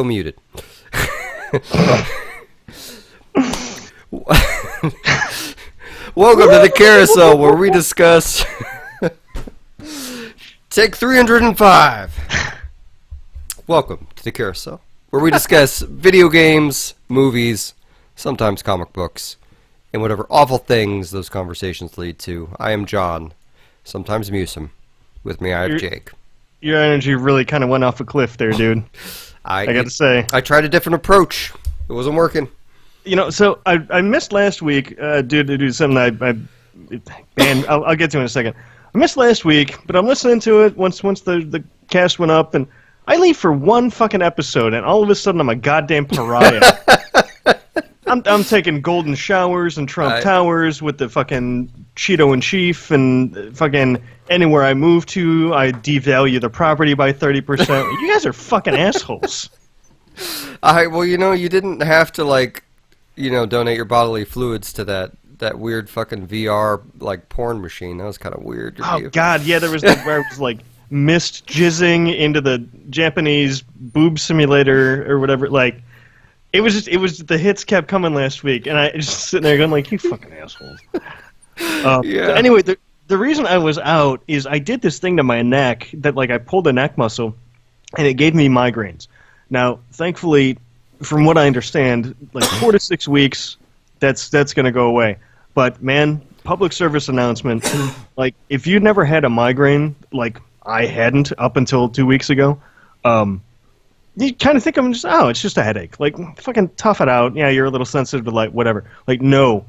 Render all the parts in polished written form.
still muted. Welcome to the carousel where we discuss Take 305. Welcome to the carousel where we discuss video games, movies, sometimes comic books, and whatever awful things those conversations lead to. I am John, sometimes MusiM. With me I have Jake. Your energy really kind of went off a cliff there, dude. I got to say. I tried a different approach. It wasn't working. You know, so I missed last week due to something man, I'll get to in a second. I missed last week, but I'm listening to it once the cast went up, and I leave for one fucking episode, and all of a sudden I'm a goddamn pariah. I'm taking golden showers and Trump Towers with the fucking Cheeto in Chief, and fucking anywhere I move to, I devalue the property by 30%. You guys are fucking assholes. Well, you know, you didn't have to, like, you know, donate your bodily fluids to that weird fucking VR, like, porn machine. That was kind of weird. Oh, God, yeah, there was where it was, like, mist jizzing into the Japanese boob simulator or whatever. Like, it was the hits kept coming last week, and I just sitting there going, like, you fucking assholes. Yeah. So anyway, the reason I was out is I did this thing to my neck that, like, I pulled a neck muscle, and it gave me migraines. Now, thankfully, from what I understand, like 4 to 6 weeks, that's going to go away. But, man, public service announcement, like, if you never had a migraine, like I hadn't up until 2 weeks ago, you kind of think it's just a headache. Like, fucking tough it out. Yeah, you're a little sensitive to light, whatever. Like, no,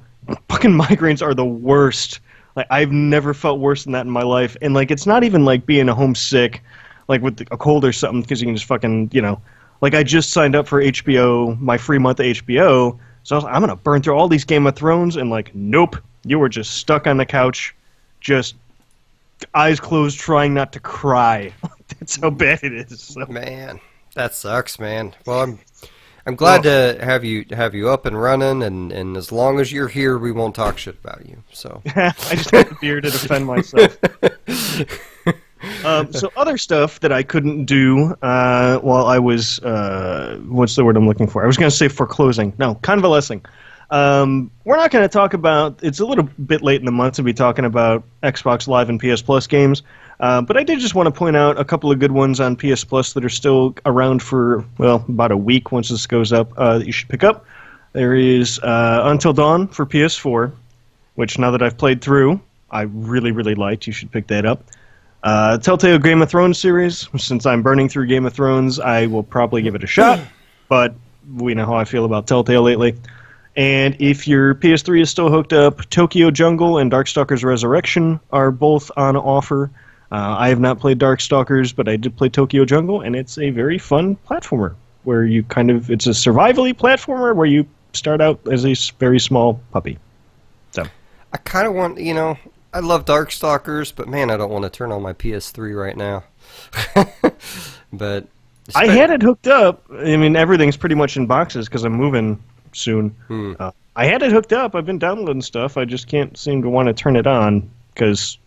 fucking migraines are the worst. Like, I've never felt worse than that in my life. And, like, it's not even like being homesick, like with a cold or something, because you can just fucking, you know. Like, I just signed up for HBO, my free month of HBO, so I'm going to burn through all these Game of Thrones, and, like, nope, you were just stuck on the couch, just eyes closed, trying not to cry. That's how bad it is. So. Man, that sucks, man. Well, I'm glad to have you up and running, and as long as you're here, we won't talk shit about you. So I just have the beer to defend myself. So other stuff that I couldn't do while I was, what's the word I'm looking for? I was going to say foreclosing. No, convalescing. We're not going to talk about, it's a little bit late in the month to be talking about Xbox Live and PS Plus games, but I did just want to point out a couple of good ones on PS Plus that are still around for, well, about a week once this goes up that you should pick up. There is Until Dawn for PS4, which now that I've played through, I really, really liked. You should pick that up. Telltale Game of Thrones series. Since I'm burning through Game of Thrones, I will probably give it a shot, but we know how I feel about Telltale lately. And if your PS3 is still hooked up, Tokyo Jungle and Darkstalkers Resurrection are both on offer. I have not played Darkstalkers, but I did play Tokyo Jungle, and it's a very fun platformer where you it's a survivally platformer where you start out as a very small puppy. So I kind of want, you know, I love Darkstalkers, but man, I don't want to turn on my PS3 right now. But I had it hooked up. I mean, everything's pretty much in boxes because I'm moving soon. I had it hooked up. I've been downloading stuff. I just can't seem to want to turn it on because,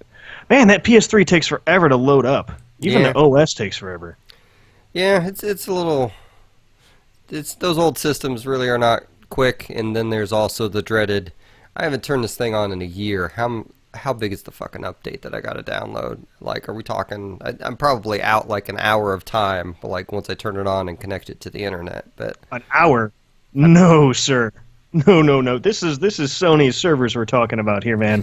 man, that PS3 takes forever to load up. Even the OS takes forever. Yeah, it's a little. Those old systems really are not quick, and then there's also the dreaded. I haven't turned this thing on in a year. How big is the fucking update that I gotta download? Like, are we talking? I'm probably out like an hour of time, like once I turn it on and connect it to the internet. But an hour? No, sir. No. This is Sony's servers we're talking about here, man.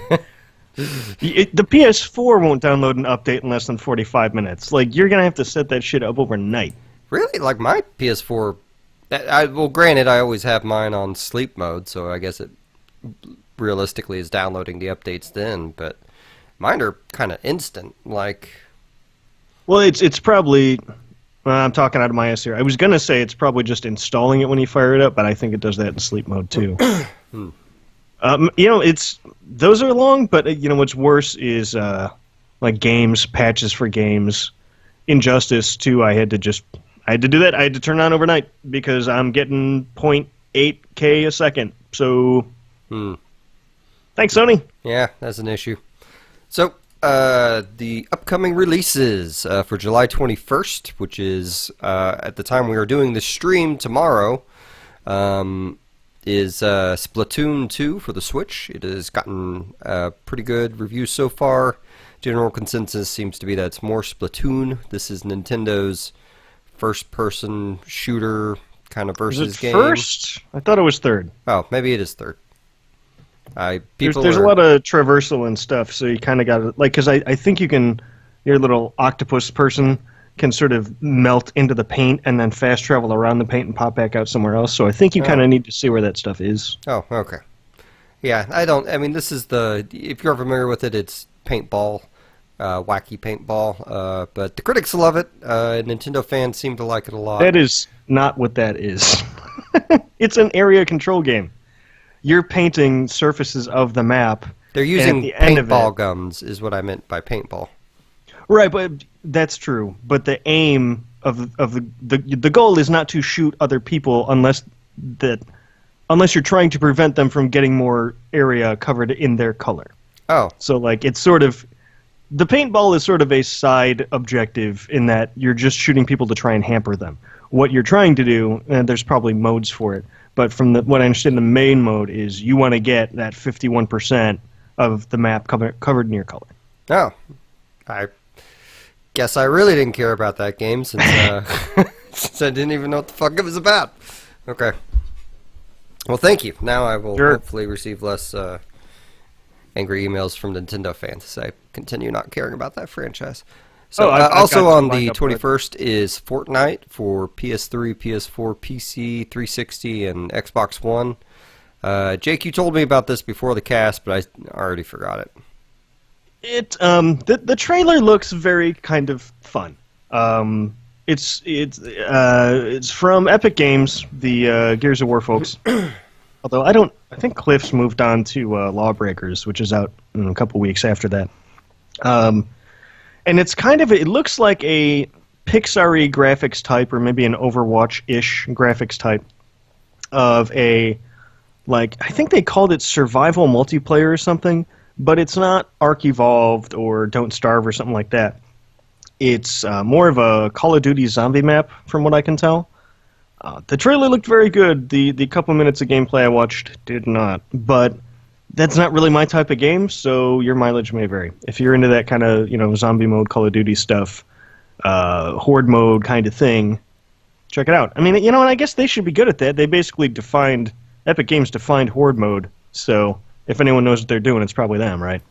The PS4 won't download an update in less than 45 minutes. Like, you're gonna have to set that shit up overnight. Really? Like my PS4? Well, granted, I always have mine on sleep mode, so I guess it realistically is downloading the updates then, but mine are kind of instant. Like, well, it's probably. I'm talking out of my ass here. I was gonna say it's probably just installing it when you fire it up, but I think it does that in sleep mode too. You know, those are long, but you know what's worse is like games patches for games. Injustice 2, I had to do that. I had to turn it on overnight because I'm getting 0.8K a second. So. Thanks, Sony. Yeah, that's an issue. So The upcoming releases for July 21st, which is at the time we are doing the stream tomorrow, is Splatoon 2 for the Switch. It has gotten pretty good reviews so far. General consensus seems to be that it's more Splatoon. This is Nintendo's first-person shooter kind of versus Is it game. first? I thought it was third. Oh, maybe it is third. There's a lot of traversal and stuff, so you kind of got to, like, because I think you can, your little octopus person can sort of melt into the paint and then fast travel around the paint and pop back out somewhere else. So I think you kind of need to see where that stuff is. Oh, okay. Yeah, I mean, this is if you're familiar with it, it's paintball, wacky paintball. But the critics love it. Nintendo fans seem to like it a lot. That is not what that is. It's an area control game. You're painting surfaces of the map. They're using paintball guns, is what I meant by paintball. Right, but that's true. But the aim of the goal is not to shoot other people unless you're trying to prevent them from getting more area covered in their color. Oh, so like it's sort of the paintball is sort of a side objective in that you're just shooting people to try and hamper them. What you're trying to do, and there's probably modes for it, but from what I understand, the main mode is you want to get that 51% of the map covered in your color. Oh, I guess I really didn't care about that game since, since I didn't even know what the fuck it was about. Okay. Well, thank you. Now I will hopefully receive less angry emails from Nintendo fans as I continue not caring about that franchise. So also on the 21st is Fortnite for PS3, PS4, PC, 360, and Xbox One. Jake, you told me about this before the cast, but I already forgot it. The trailer looks very kind of fun. It's from Epic Games, the Gears of War folks. Although I think Cliff's moved on to Lawbreakers, which is out in a couple weeks after that. And it's it looks like a Pixar-y graphics type, or maybe an Overwatch-ish graphics type of I think they called it survival multiplayer or something, but it's not Ark Evolved or Don't Starve or something like that. It's more of a Call of Duty zombie map, from what I can tell. The trailer looked very good. The couple minutes of gameplay I watched did not, but that's not really my type of game, so your mileage may vary. If you're into that kind of, zombie mode, Call of Duty stuff, horde mode kind of thing, check it out. I mean, and I guess they should be good at that. They basically Epic Games defined horde mode, so if anyone knows what they're doing, it's probably them, right?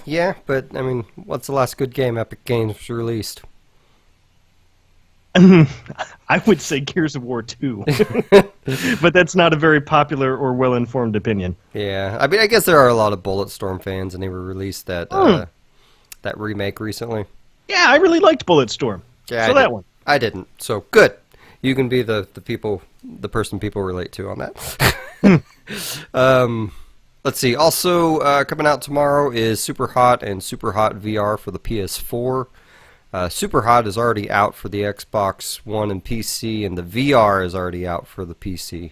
Yeah, but, I mean, what's the last good game Epic Games released? I would say Gears of War 2. But that's not a very popular or well-informed opinion. Yeah, I mean, I guess there are a lot of Bulletstorm fans, and they released that that remake recently. Yeah, I really liked Bulletstorm. Yeah, so that one. I didn't. So good. You can be the person people relate to on that. Let's see. Also coming out tomorrow is Super Hot and Super Hot VR for the PS4. Super Hot is already out for the Xbox One and PC, and the VR is already out for the PC.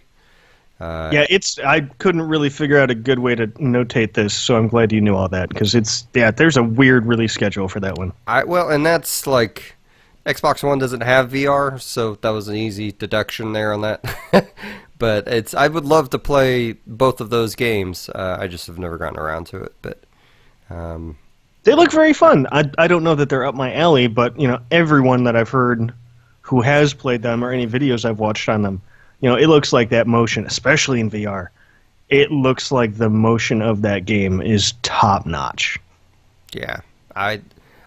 I couldn't really figure out a good way to notate this, so I'm glad you knew all that, because there's a weird release schedule for that one. And that's like, Xbox One doesn't have VR, so that was an easy deduction there on that. But I would love to play both of those games. I just have never gotten around to it, but. They look very fun. I don't know that they're up my alley, but everyone that I've heard who has played them or any videos I've watched on them, it looks like that motion, especially in VR. It looks like the motion of that game is top notch. Yeah, I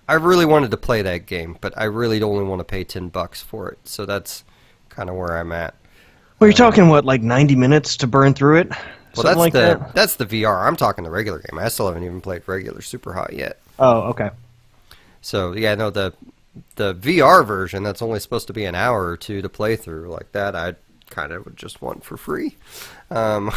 really wanted to play that game, but I really only want to pay $10 for it. So that's kind of where I'm at. Well, you're talking like 90 minutes to burn through it. Well, that's the VR. I'm talking the regular game. I still haven't even played regular Super Hot yet. Oh, okay. So yeah, no, the VR version that's only supposed to be an hour or two to play through like that. I kind of would just want for free. Well,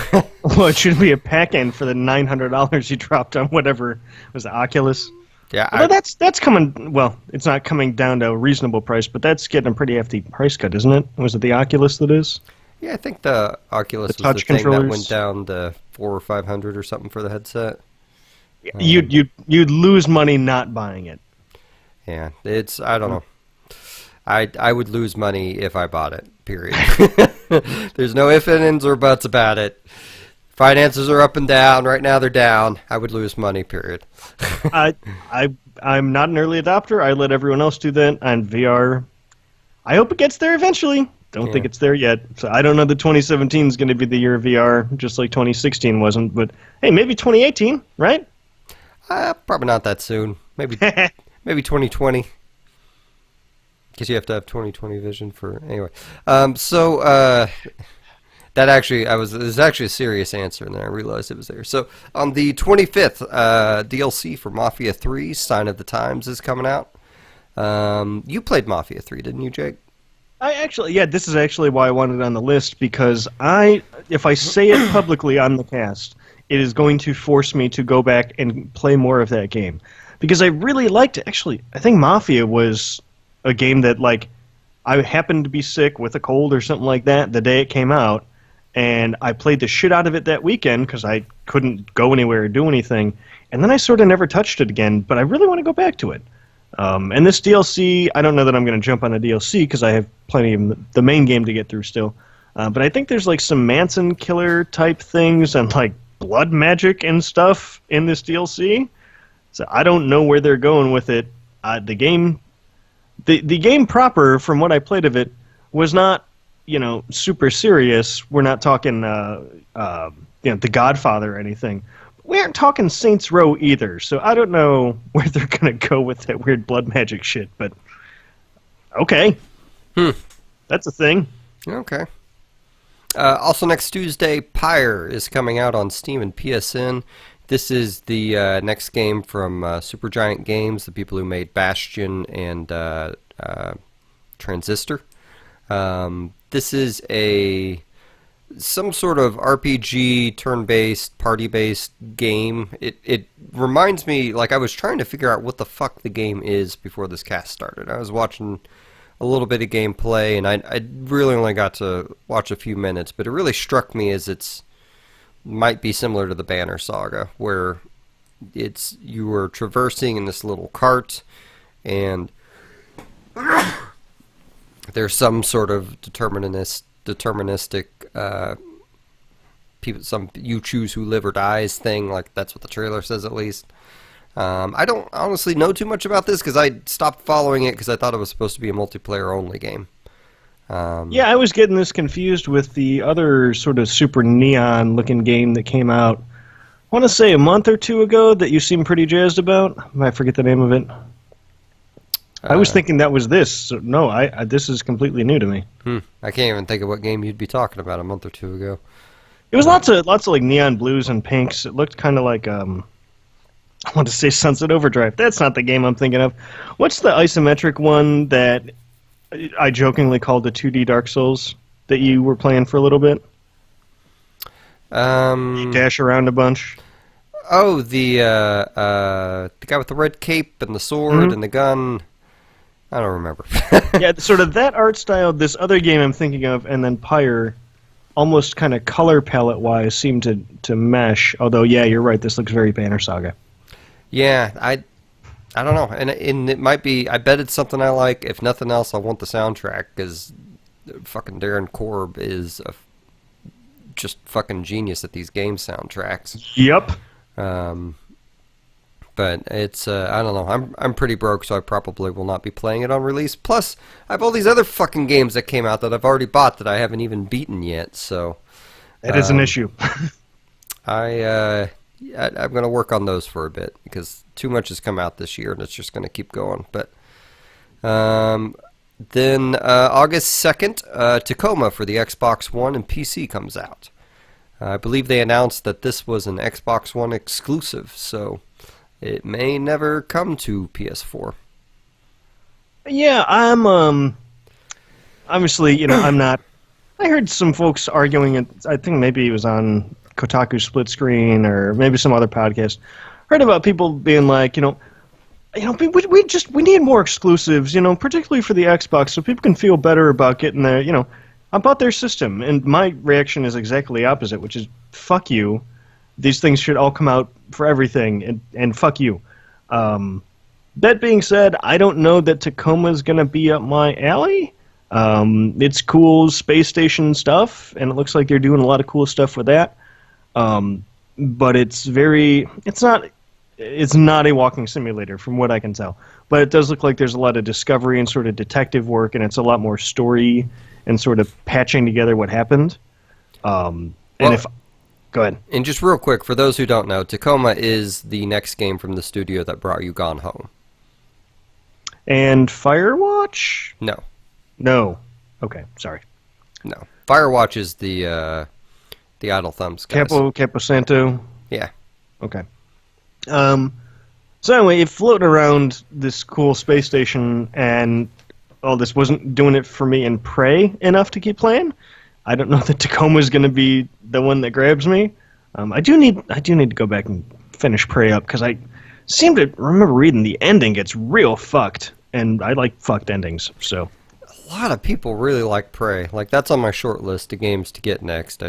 it should be a pack-in for the $900 you dropped on whatever was the Oculus. Yeah, well, that's coming. Well, it's not coming down to a reasonable price, but that's getting a pretty hefty price cut, isn't it? Was it the Oculus that is? Yeah, I think the Oculus was the thing that went down to $400 or $500 or something for the headset. You'd lose money not buying it. Yeah, I don't know. I would lose money if I bought it. Period. There's no ifs, ands, or buts about it. Finances are up and down. Right now they're down. I would lose money. Period. I'm not an early adopter. I let everyone else do that on VR. I hope it gets there eventually. Don't think it's there yet. So I don't know that 2017 is going to be the year of VR, just like 2016 wasn't. But hey, maybe 2018, right? Probably not that soon. Maybe 2020. Because you have to have 20/20 vision for anyway. That actually, there's actually a serious answer, and then I realized it was there. So on the 25th, DLC for Mafia 3, Sign of the Times, is coming out. You played Mafia 3, didn't you, Jake? This is actually why I wanted it on the list, because if I say it publicly on the cast, it is going to force me to go back and play more of that game. Because I really liked it. Actually, I think Mafia was a game that, like, I happened to be sick with a cold or something like that the day it came out, and I played the shit out of it that weekend because I couldn't go anywhere or do anything, and then I sort of never touched it again, but I really want to go back to it. And this DLC, I don't know that I'm going to jump on a DLC because I have plenty of the main game to get through still, but I think there's like some Manson killer type things and like blood magic and stuff in this DLC, so I don't know where they're going with it. The game proper, from what I played of it, was not, super serious. We're not talking, The Godfather or anything. We aren't talking Saints Row either, so I don't know where they're going to go with that weird blood magic shit, but okay. That's a thing. Okay. Also next Tuesday, Pyre is coming out on Steam and PSN. This is the next game from Supergiant Games, the people who made Bastion and Transistor. This is some sort of RPG, turn-based, party-based game. It reminds me, like, I was trying to figure out what the fuck the game is before this cast started. I was watching a little bit of gameplay, and I really only got to watch a few minutes, but it really struck me as might be similar to the Banner Saga, where you were traversing in this little cart, and there's some sort of deterministic some you choose who live or dies thing, like that's what the trailer says at least. I don't honestly know too much about this because I stopped following it because I thought it was supposed to be a multiplayer only game. Yeah, I was getting this confused with the other sort of super neon-looking game that came out, I want to say a month or two ago, that you seem pretty jazzed about. I forget the name of it. I was thinking that was this. So no, this is completely new to me. I can't even think of what game you'd be talking about a month or two ago. It was lots of like neon blues and pinks. It looked kind of like I want to say Sunset Overdrive. That's not the game I'm thinking of. What's the isometric one that I jokingly called the 2D Dark Souls that you were playing for a little bit? You dash around a bunch. Oh, the guy with the red cape and the sword and the gun. I don't remember. Yeah, sort of that art style. This other game I'm thinking of, and then Pyre, almost kind of color palette wise, seem to mesh. Although, yeah, you're right. This looks very Banner Saga. Yeah, I don't know, and it might be. I bet it's something I like. If nothing else, I want the soundtrack because fucking Darren Korb is just fucking genius at these game soundtracks. Yep. But it's I don't know. I'm pretty broke, so I probably will not be playing it on release. Plus, I have all these other fucking games that came out that I've already bought that I haven't even beaten yet. So that is an issue. I'm gonna work on those for a bit because too much has come out this year, and it's just gonna keep going. But then August 2nd, Tacoma for the Xbox One and PC comes out. I believe they announced that this was an Xbox One exclusive, so it may never come to PS4. Yeah, I'm obviously, I'm not. I heard some folks arguing it. I think maybe it was on Kotaku Split Screen or maybe some other podcast. Heard about people being like, we need more exclusives, particularly for the Xbox, so people can feel better about getting about their system. And my reaction is exactly the opposite, which is fuck you. these things should all come out for everything, and fuck you. That being said, I don't know that Tacoma's going to be up my alley. It's cool space station stuff, and it looks like they're doing a lot of cool stuff with that. But it's not a walking simulator from what I can tell. But it does look like there's a lot of discovery and sort of detective work, and it's a lot more story and sort of patching together what happened. Go ahead. And just real quick, for those who don't know, Tacoma is the next game from the studio that brought you Gone Home. And Firewatch? No. No. Okay, sorry. No. Firewatch is the Idle Thumbs guys. Caposanto? Yeah. Okay. So anyway, it floated around this cool space station, and this wasn't doing it for me in Prey enough to keep playing. I don't know that Tacoma's going to be the one that grabs me. I do need to go back and finish Prey up, because I seem to remember reading the ending gets real fucked, and I like fucked endings. So a lot of people really like Prey. Like, that's on my short list of games to get next.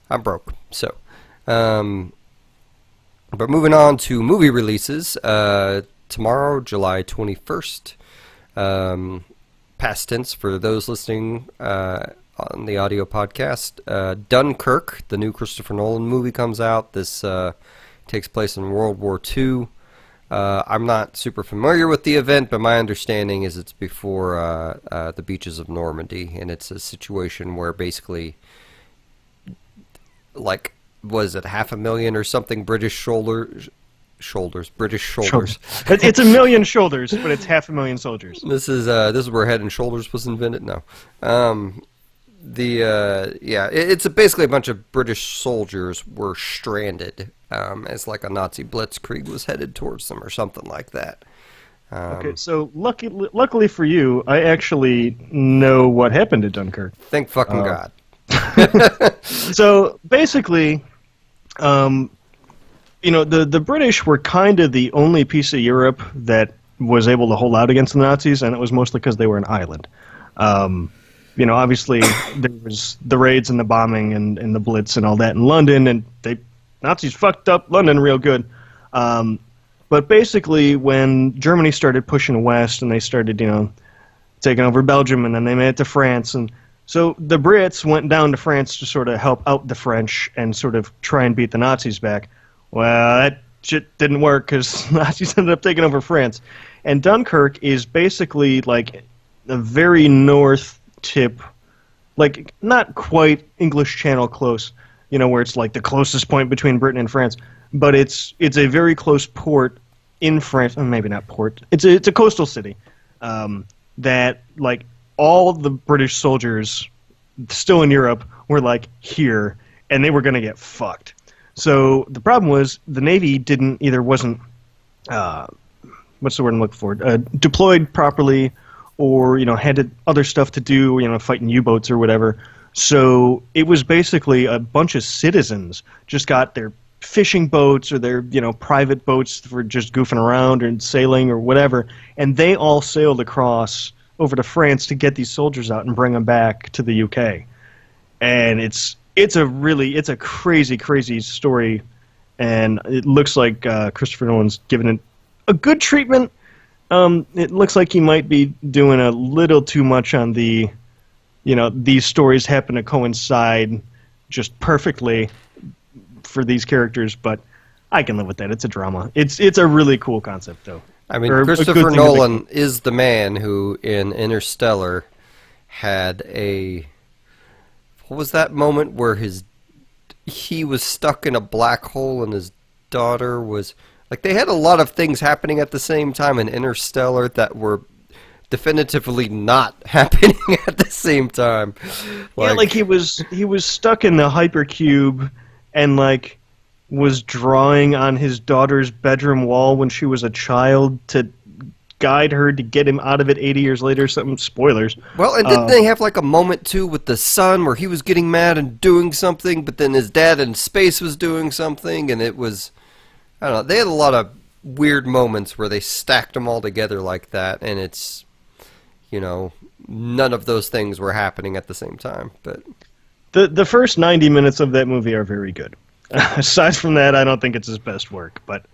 I'm broke. So, but moving on to movie releases, tomorrow, July 21st, past tense for those listening on the audio podcast, Dunkirk, the new Christopher Nolan movie, comes out. This takes place in World War II. I'm not super familiar with the event, but my understanding is it's before the beaches of Normandy, and it's a situation where basically, like, was it 500,000 or something British shoulders? It's 1 million shoulders, but it's 500,000 soldiers. This is where Head and Shoulders was invented. No, it's basically a bunch of British soldiers were stranded as like a Nazi blitzkrieg was headed towards them or something like that. Okay, so luckily for you, I actually know what happened to Dunkirk. Thank fucking God. So basically, the British were kind of the only piece of Europe that was able to hold out against the Nazis, and it was mostly because they were an island. Obviously there was the raids and the bombing and the Blitz and all that in London, and Nazis fucked up London real good. But basically, when Germany started pushing west and they started, taking over Belgium, and then they made it to France, and so the Brits went down to France to sort of help out the French and sort of try and beat the Nazis back. Well, that shit didn't work because Nazis ended up taking over France. And Dunkirk is basically like a very north tip, like not quite English Channel close, where it's like the closest point between Britain and France. But it's a very close port in France. Maybe not port. It's a coastal city that, like, all the British soldiers still in Europe were like here, and they were going to get fucked. So the problem was the Navy wasn't what's the word I'm looking for, deployed properly, or had other stuff to do, fighting U-boats or whatever. So it was basically a bunch of citizens just got their fishing boats or their private boats for just goofing around and sailing or whatever, and they all sailed across over to France to get these soldiers out and bring them back to the UK. And it's a crazy story, and it looks like Christopher Nolan's given it a good treatment. It looks like he might be doing a little too much on the, these stories happen to coincide just perfectly for these characters, but I can live with that. It's a drama. It's a really cool concept, though. I mean, Christopher Nolan is the man who, in Interstellar, had what was that moment where he was stuck in a black hole and his daughter was, like, they had a lot of things happening at the same time in Interstellar that were definitively not happening at the same time. Like he was stuck in the hypercube and, like, was drawing on his daughter's bedroom wall when she was a child to guide her to get him out of it 80 years later. Something, spoilers. Well, and didn't they have like a moment too with the son where he was getting mad and doing something, but then his dad in space was doing something, and it was, I don't know, they had a lot of weird moments where they stacked them all together like that, and it's, none of those things were happening at the same time. But the first 90 minutes of that movie are very good. Aside from that, I don't think it's his best work, but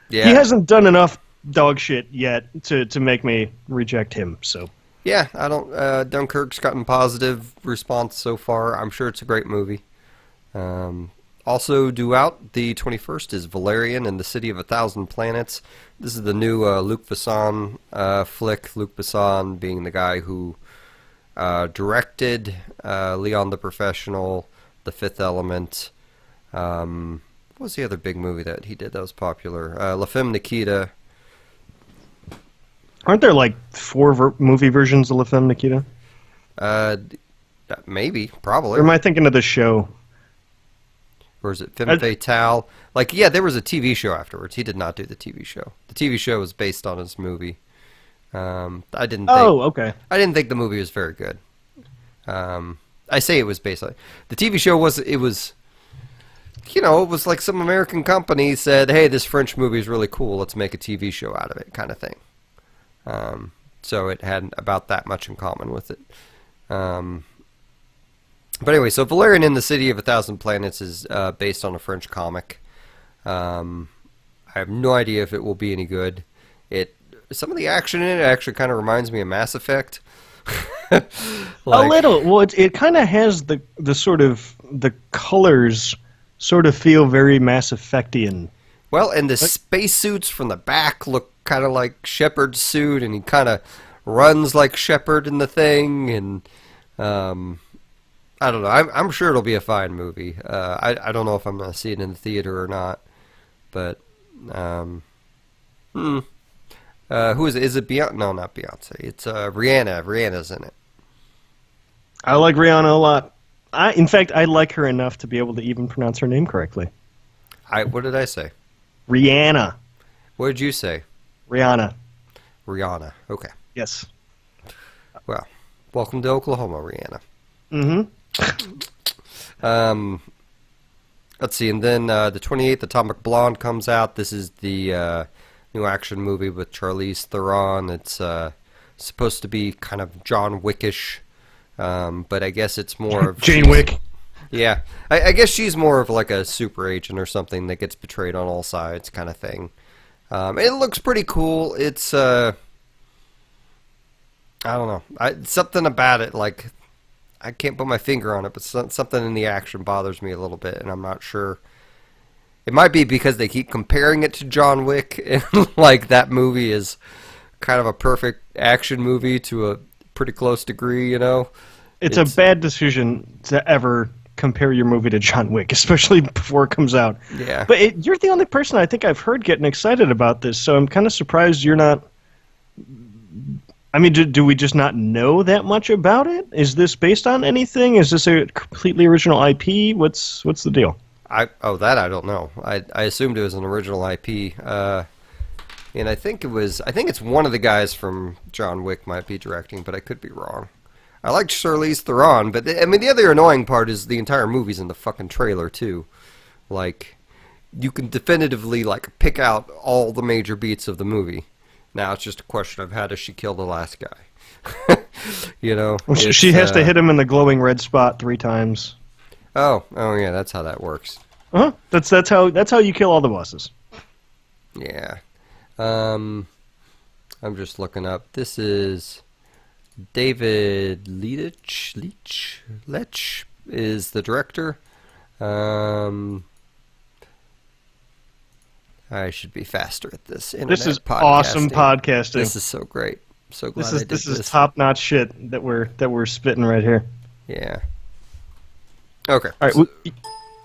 Yeah. he hasn't done enough dog shit yet to make me reject him. So Yeah, I don't. Dunkirk's gotten positive response so far. I'm sure it's a great movie. Also due out the 21st is Valerian and the City of a Thousand Planets. This is the new Luc Besson flick. Luc Besson being the guy who directed Leon the Professional, The Fifth Element. What was the other big movie that he did that was popular? La Femme Nikita. aren't there like 4 movie versions of La Femme Nikita? Maybe, probably. Or am I thinking of the show? Or is it Femme Fatale? Like, yeah, there was a TV show afterwards. He did not do the TV show. The TV show was based on his movie. I didn't. Oh, okay. I didn't think the movie was very good. I say it was based on the TV show. It was, you know, it was like some American company said, "Hey, this French movie is really cool. Let's make a TV show out of it," kind of thing. So it had about that much in common with it. But anyway, so Valerian in the City of a Thousand Planets is based on a French comic. I have no idea if it will be any good. Some of the action in it actually kind of reminds me of Mass Effect. A little. Well, it kind of has the sort of the colors sort of feel very Mass Effectian. Well, and the spacesuits from the back look kind of like Shepard's suit, and he kind of runs like Shepard in the thing, and I don't know. I'm sure it'll be a fine movie. I don't know if I'm going to see it in the theater or not, but who is it? Is it Beyonce? No, not Beyonce. It's Rihanna. Rihanna's in it. I like Rihanna a lot. In fact, I like her enough to be able to even pronounce her name correctly. What did I say? Rihanna. What did you say? Rihanna. Rihanna. Okay. Yes. Well, welcome to Oklahoma, Rihanna. Mm-hmm. Let's see, and then the 28th, Atomic Blonde comes out. This is the new action movie with Charlize Theron. It's supposed to be kind of John Wickish, but I guess it's more of Jane Wick. Yeah, I guess she's more of like a super agent or something that gets betrayed on all sides, kind of thing. It looks pretty cool. It's I don't know, something about it, like I can't put my finger on it, but something in the action bothers me a little bit, and I'm not sure. It might be because they keep comparing it to John Wick, and like that movie is kind of a perfect action movie to a pretty close degree, you know? It's a bad decision to ever compare your movie to John Wick, especially before it comes out. Yeah. But you're the only person I think I've heard getting excited about this, so I'm kind of surprised you're not. I mean, do we just not know that much about it? Is this based on anything? Is this a completely original IP? What's the deal? That I don't know. I assumed it was an original IP, and I think it's one of the guys from John Wick might be directing, but I could be wrong. I like Charlize Theron, but I mean the other annoying part is the entire movie's in the fucking trailer too. Like, you can definitively like pick out all the major beats of the movie. Now it's just a question of how does she kill the last guy? You know, Well, she has to hit him in the glowing red spot 3 times. Oh yeah, that's how that works. That's how you kill all the bosses. Yeah. I'm just looking up. This is David Leitch is the director. I should be faster at this. This is awesome podcasting. This is so great. So glad I did this. This is top-notch shit that we're spitting right here. Yeah. Okay. All right.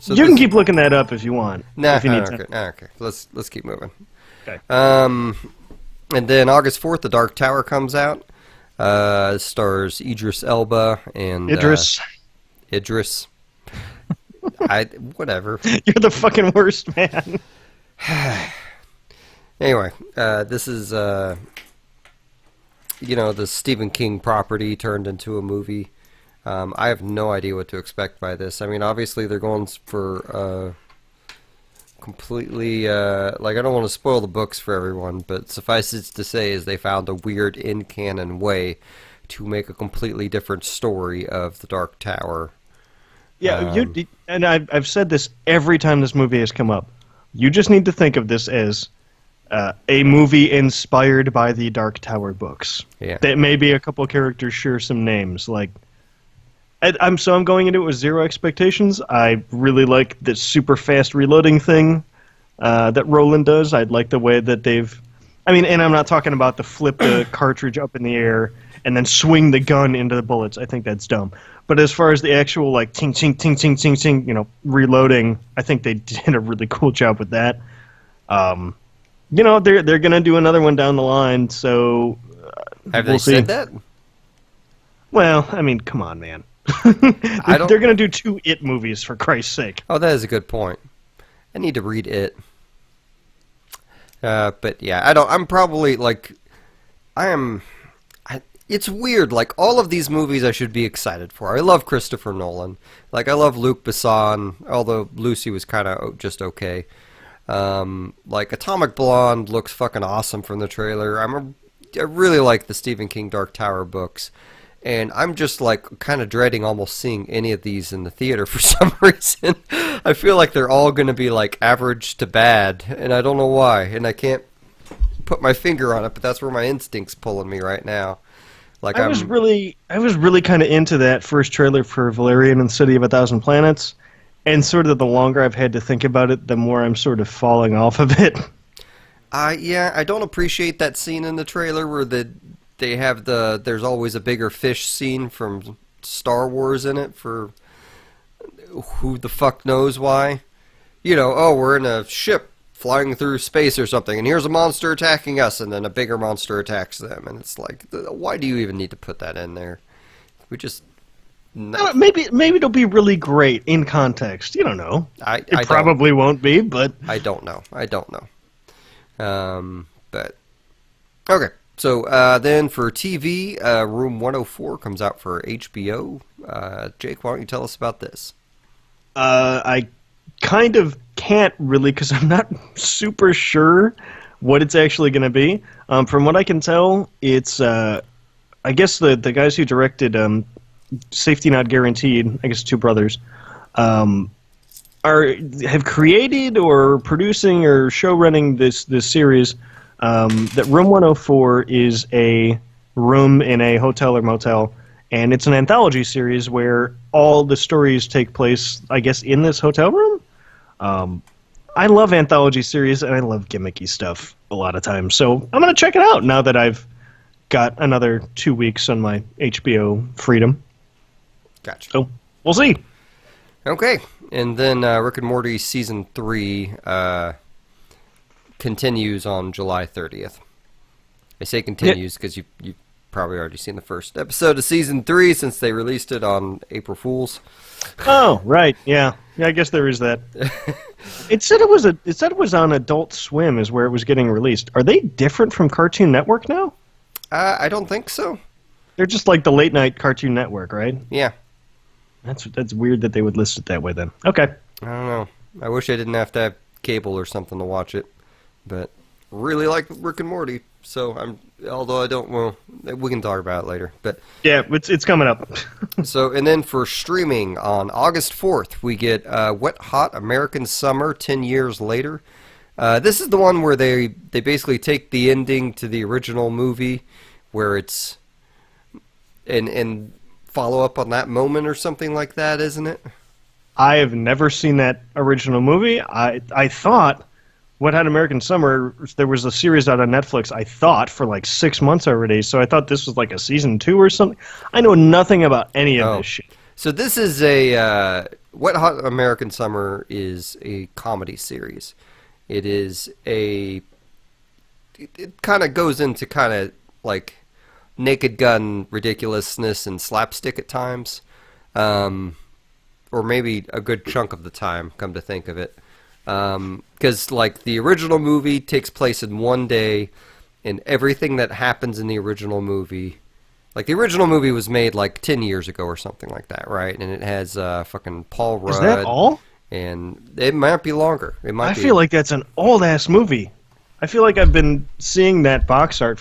So you can keep looking that up if you want. Nah, if you need okay. Let's keep moving. Okay. And then August 4th, The Dark Tower comes out. Stars Idris Elba and Idris. Whatever. You're the fucking worst, man. Anyway, this is the Stephen King property turned into a movie. I have no idea what to expect by this. I mean, obviously they're going for completely like, I don't want to spoil the books for everyone, but suffice it to say is they found a weird in-canon way to make a completely different story of the Dark Tower. Yeah, and I've said this every time this movie has come up. You just need to think of this as a movie inspired by the Dark Tower books. Yeah. That maybe a couple characters share some names. Like, I'm going into it with zero expectations. I really like the super fast reloading thing that Roland does. I'd like the way that they've... I mean, and I'm not talking about the flip the cartridge up in the air and then swing the gun into the bullets. I think that's dumb. But as far as the actual, like, ting, ting, ting, ting, ting, ting, reloading, I think they did a really cool job with that. They're going to do another one down the line, so Have we'll they see. said that? Well, I mean, come on, man. I don't... They're going to do 2 It movies, for Christ's sake. Oh, that is a good point. I need to read It. But yeah, I'm probably, like, it's weird, like, all of these movies I should be excited for. I love Christopher Nolan. Like, I love Luc Besson, although Lucy was kind of just okay. Like, Atomic Blonde looks fucking awesome from the trailer. I really like the Stephen King Dark Tower books. And I'm just, like, kind of dreading almost seeing any of these in the theater for some reason. I feel like they're all going to be, like, average to bad, and I don't know why. And I can't put my finger on it, but that's where my instinct's pulling me right now. Like, I was really kind of into that first trailer for Valerian and the City of a Thousand Planets, and sort of the longer I've had to think about it, the more I'm sort of falling off of it. Yeah, I don't appreciate that scene in the trailer where they have there's always a bigger fish scene from Star Wars in it for who the fuck knows why. We're in a ship flying through space or something, and here's a monster attacking us, and then a bigger monster attacks them, and it's like, why do you even need to put that in there? We just... Maybe it'll be really great in context. You don't know. It probably won't be, but... I don't know. But... Okay. So, then for TV, Room 104 comes out for HBO. Jake, why don't you tell us about this? I kind of can't really, because I'm not super sure what it's actually going to be. From what I can tell, it's, I guess the guys who directed Safety Not Guaranteed, I guess 2 brothers, have created or producing or show running this series. That Room 104 is a room in a hotel or motel, and it's an anthology series where all the stories take place, I guess, in this hotel room. I love anthology series, and I love gimmicky stuff a lot of times, so I'm going to check it out now that I've got another 2 weeks on my HBO freedom. Gotcha. So, we'll see. Okay, and then Rick and Morty Season 3... continues on July 30th. I say continues because you've probably already seen the first episode of Season 3 since they released it on April Fool's. Oh, right, yeah. I guess there is that. It said it was on Adult Swim is where it was getting released. Are they different from Cartoon Network now? I don't think so. They're just like the late night Cartoon Network, right? Yeah. That's weird that they would list it that way then. Okay. I don't know. I wish I didn't have to have cable or something to watch it. But really like Rick and Morty, so although I don't, well, we can talk about it later. But yeah, it's coming up. So, and then for streaming on August 4th, we get Wet Hot American Summer 10 Years Later. This is the one where they basically take the ending to the original movie, where it's and follow up on that moment or something like that, isn't it? I have never seen that original movie. I thought Wet Hot American Summer, there was a series out on Netflix, I thought, for like 6 months already, so I thought this was like a season 2 or something. I know nothing about any of this shit. So this is a... Wet Hot American Summer is a comedy series. It is a... It kind of goes into kind of like Naked Gun ridiculousness and slapstick at times. Or maybe a good chunk of the time, come to think of it. Because like the original movie takes place in one day, and everything that happens in the original movie, like the original movie was made like 10 years ago or something like that, right? And it has fucking Paul Rudd. Is that all? And it might be longer. It might. I feel like that's an old ass movie. I feel like I've been seeing that box art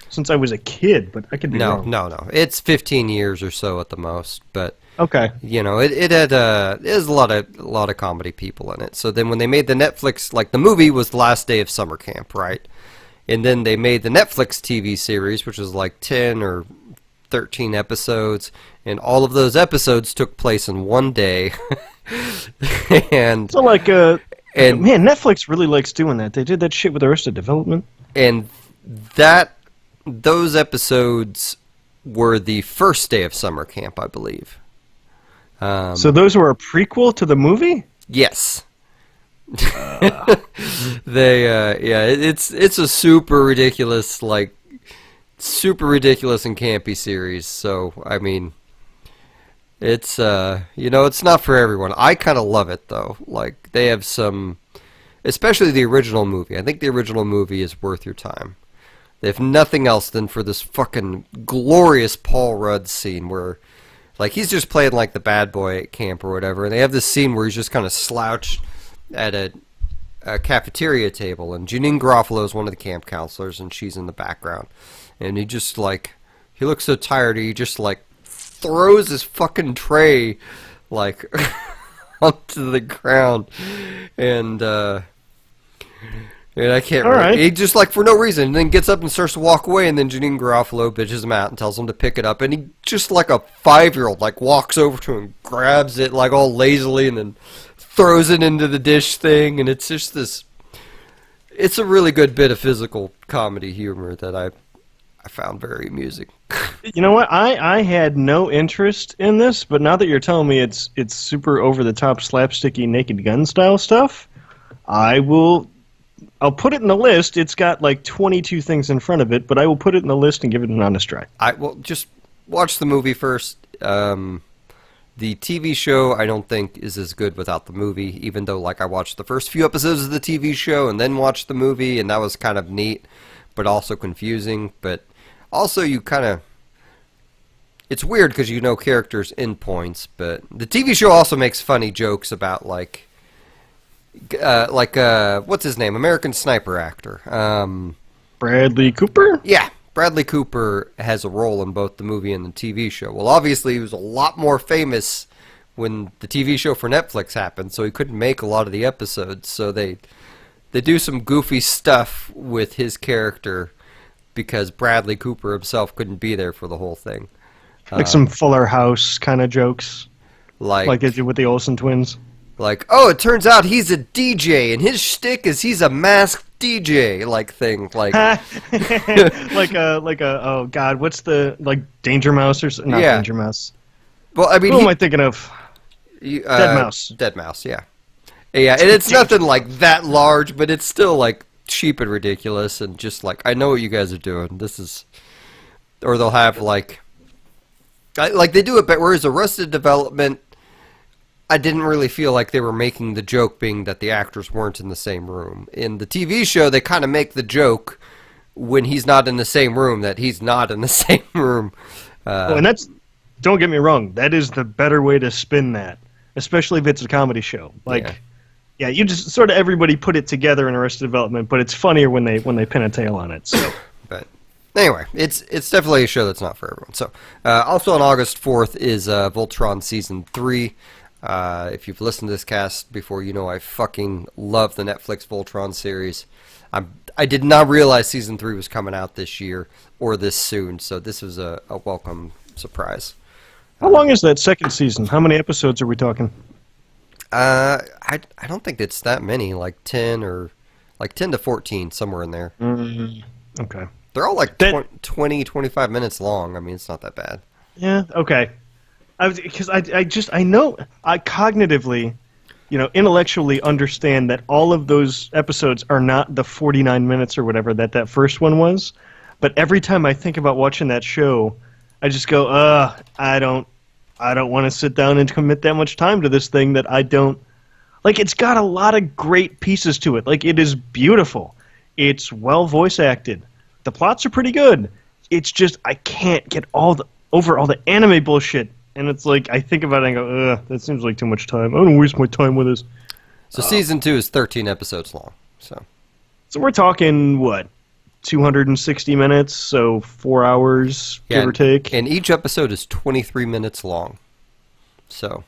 since I was a kid, but I could be wrong. No. It's 15 years or so at the most, but Okay. you know, it had it has a lot of comedy people in it. So then when they made the Netflix, like the movie was the last day of summer camp, right? And then they made the Netflix TV series, which was like 10 or 13 episodes, and all of those episodes took place in one day. and So like, and man, Netflix really likes doing that. They did that shit with Arrested Development. and those episodes were the first day of summer camp, I believe. So those were a prequel to the movie? Yes. It's a super ridiculous and campy series. So I mean, it's it's not for everyone. I kind of love it though. Like they have some, especially the original movie. I think the original movie is worth your time. If nothing else, than for this fucking glorious Paul Rudd scene where, like, he's just playing like the bad boy at camp or whatever, and they have this scene where he's just kind of slouched at a cafeteria table, and Janine Garofalo is one of the camp counselors, and she's in the background, and he just he looks so tired, he just throws his fucking tray onto the ground, and I can't. All right. He just for no reason, and then gets up and starts to walk away, and then Janine Garofalo bitches him out and tells him to pick it up, and he just like a 5-year-old walks over to him, grabs it all lazily, and then throws it into the dish thing, and it's just this. It's a really good bit of physical comedy humor that I found very amusing. You know what? I had no interest in this, but now that you're telling me it's super over the top slapsticky Naked Gun style stuff, I'll put it in the list. It's got 22 things in front of it, but I will put it in the list and give it an honest try. Just watch the movie first. The TV show I don't think is as good without the movie, even though I watched the first few episodes of the TV show and then watched the movie, and that was kind of neat, but also confusing. But also it's weird because you know characters' endpoints, but the TV show also makes funny jokes about what's his name? American Sniper actor. Bradley Cooper? Yeah, Bradley Cooper has a role in both the movie and the TV show. Well, obviously he was a lot more famous when the TV show for Netflix happened, so he couldn't make a lot of the episodes. So they do some goofy stuff with his character because Bradley Cooper himself couldn't be there for the whole thing. Some Fuller House kind of jokes, like they did with the Olsen twins. Oh, it turns out he's a DJ, and his shtick is he's a masked DJ, thing, oh god, what's the Danger Mouse or not Yeah. Danger Mouse? Well, I mean, Who am I thinking of? Dead Mouse. Dead Mouse, yeah, and it's nothing that large, but it's still cheap and ridiculous, and just I know what you guys are doing. This is, or they'll have they do it, but whereas Arrested Development, I didn't really feel like they were making the joke being that the actors weren't in the same room. In the TV show, they kind of make the joke when he's not in the same room that he's not in the same room. And don't get me wrong, that is the better way to spin that, especially if it's a comedy show. Yeah, you just sort of everybody put it together in Arrested Development, but it's funnier when they pin a tail on it. So. But anyway, it's definitely a show that's not for everyone. So also on August 4th is Voltron Season 3. If you've listened to this cast before, you know I fucking love the Netflix Voltron series. I did not realize Season 3 was coming out this year or this soon, so this was a welcome surprise. How long is that second season? How many episodes are we talking? I don't think it's that many, 10 or 10 to 14, somewhere in there. Mm-hmm. Okay. They're all 20, 25 minutes long. I mean, it's not that bad. Yeah, okay. Because I know I cognitively, intellectually understand that all of those episodes are not the 49 minutes or whatever that first one was. But every time I think about watching that show, I just go, I don't want to sit down and commit that much time to this thing that I don't like. It's got a lot of great pieces to it. It is beautiful. It's well voice acted. The plots are pretty good. It's just I can't get over all the anime bullshit. And it's I think about it and go, ugh, that seems like too much time. I don't waste my time with this. So Season 2 is 13 episodes long. So So we're talking, what, 260 minutes, so 4 hours, give or take? And each episode is 23 minutes long. So,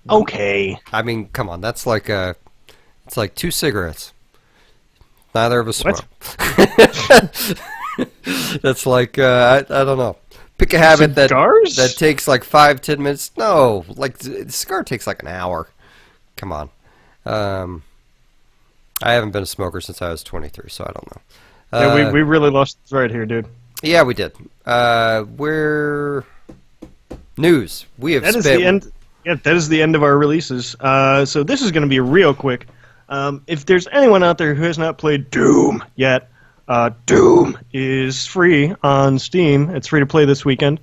Okay. I mean, come on, that's like it's like 2 cigarettes. Neither of us smoke. That's like, I don't know. Pick a habit that takes like 5-10 minutes. No, like the cigar takes like an hour. Come on. I haven't been a smoker since I was 23, so I don't know. Yeah, we really lost this right here, dude. Yeah, we did. We're news. We have that is the end. Yeah, that is the end of our releases. So this is going to be real quick. If there's anyone out there who has not played Doom yet, Doom is free on Steam. It's free to play this weekend,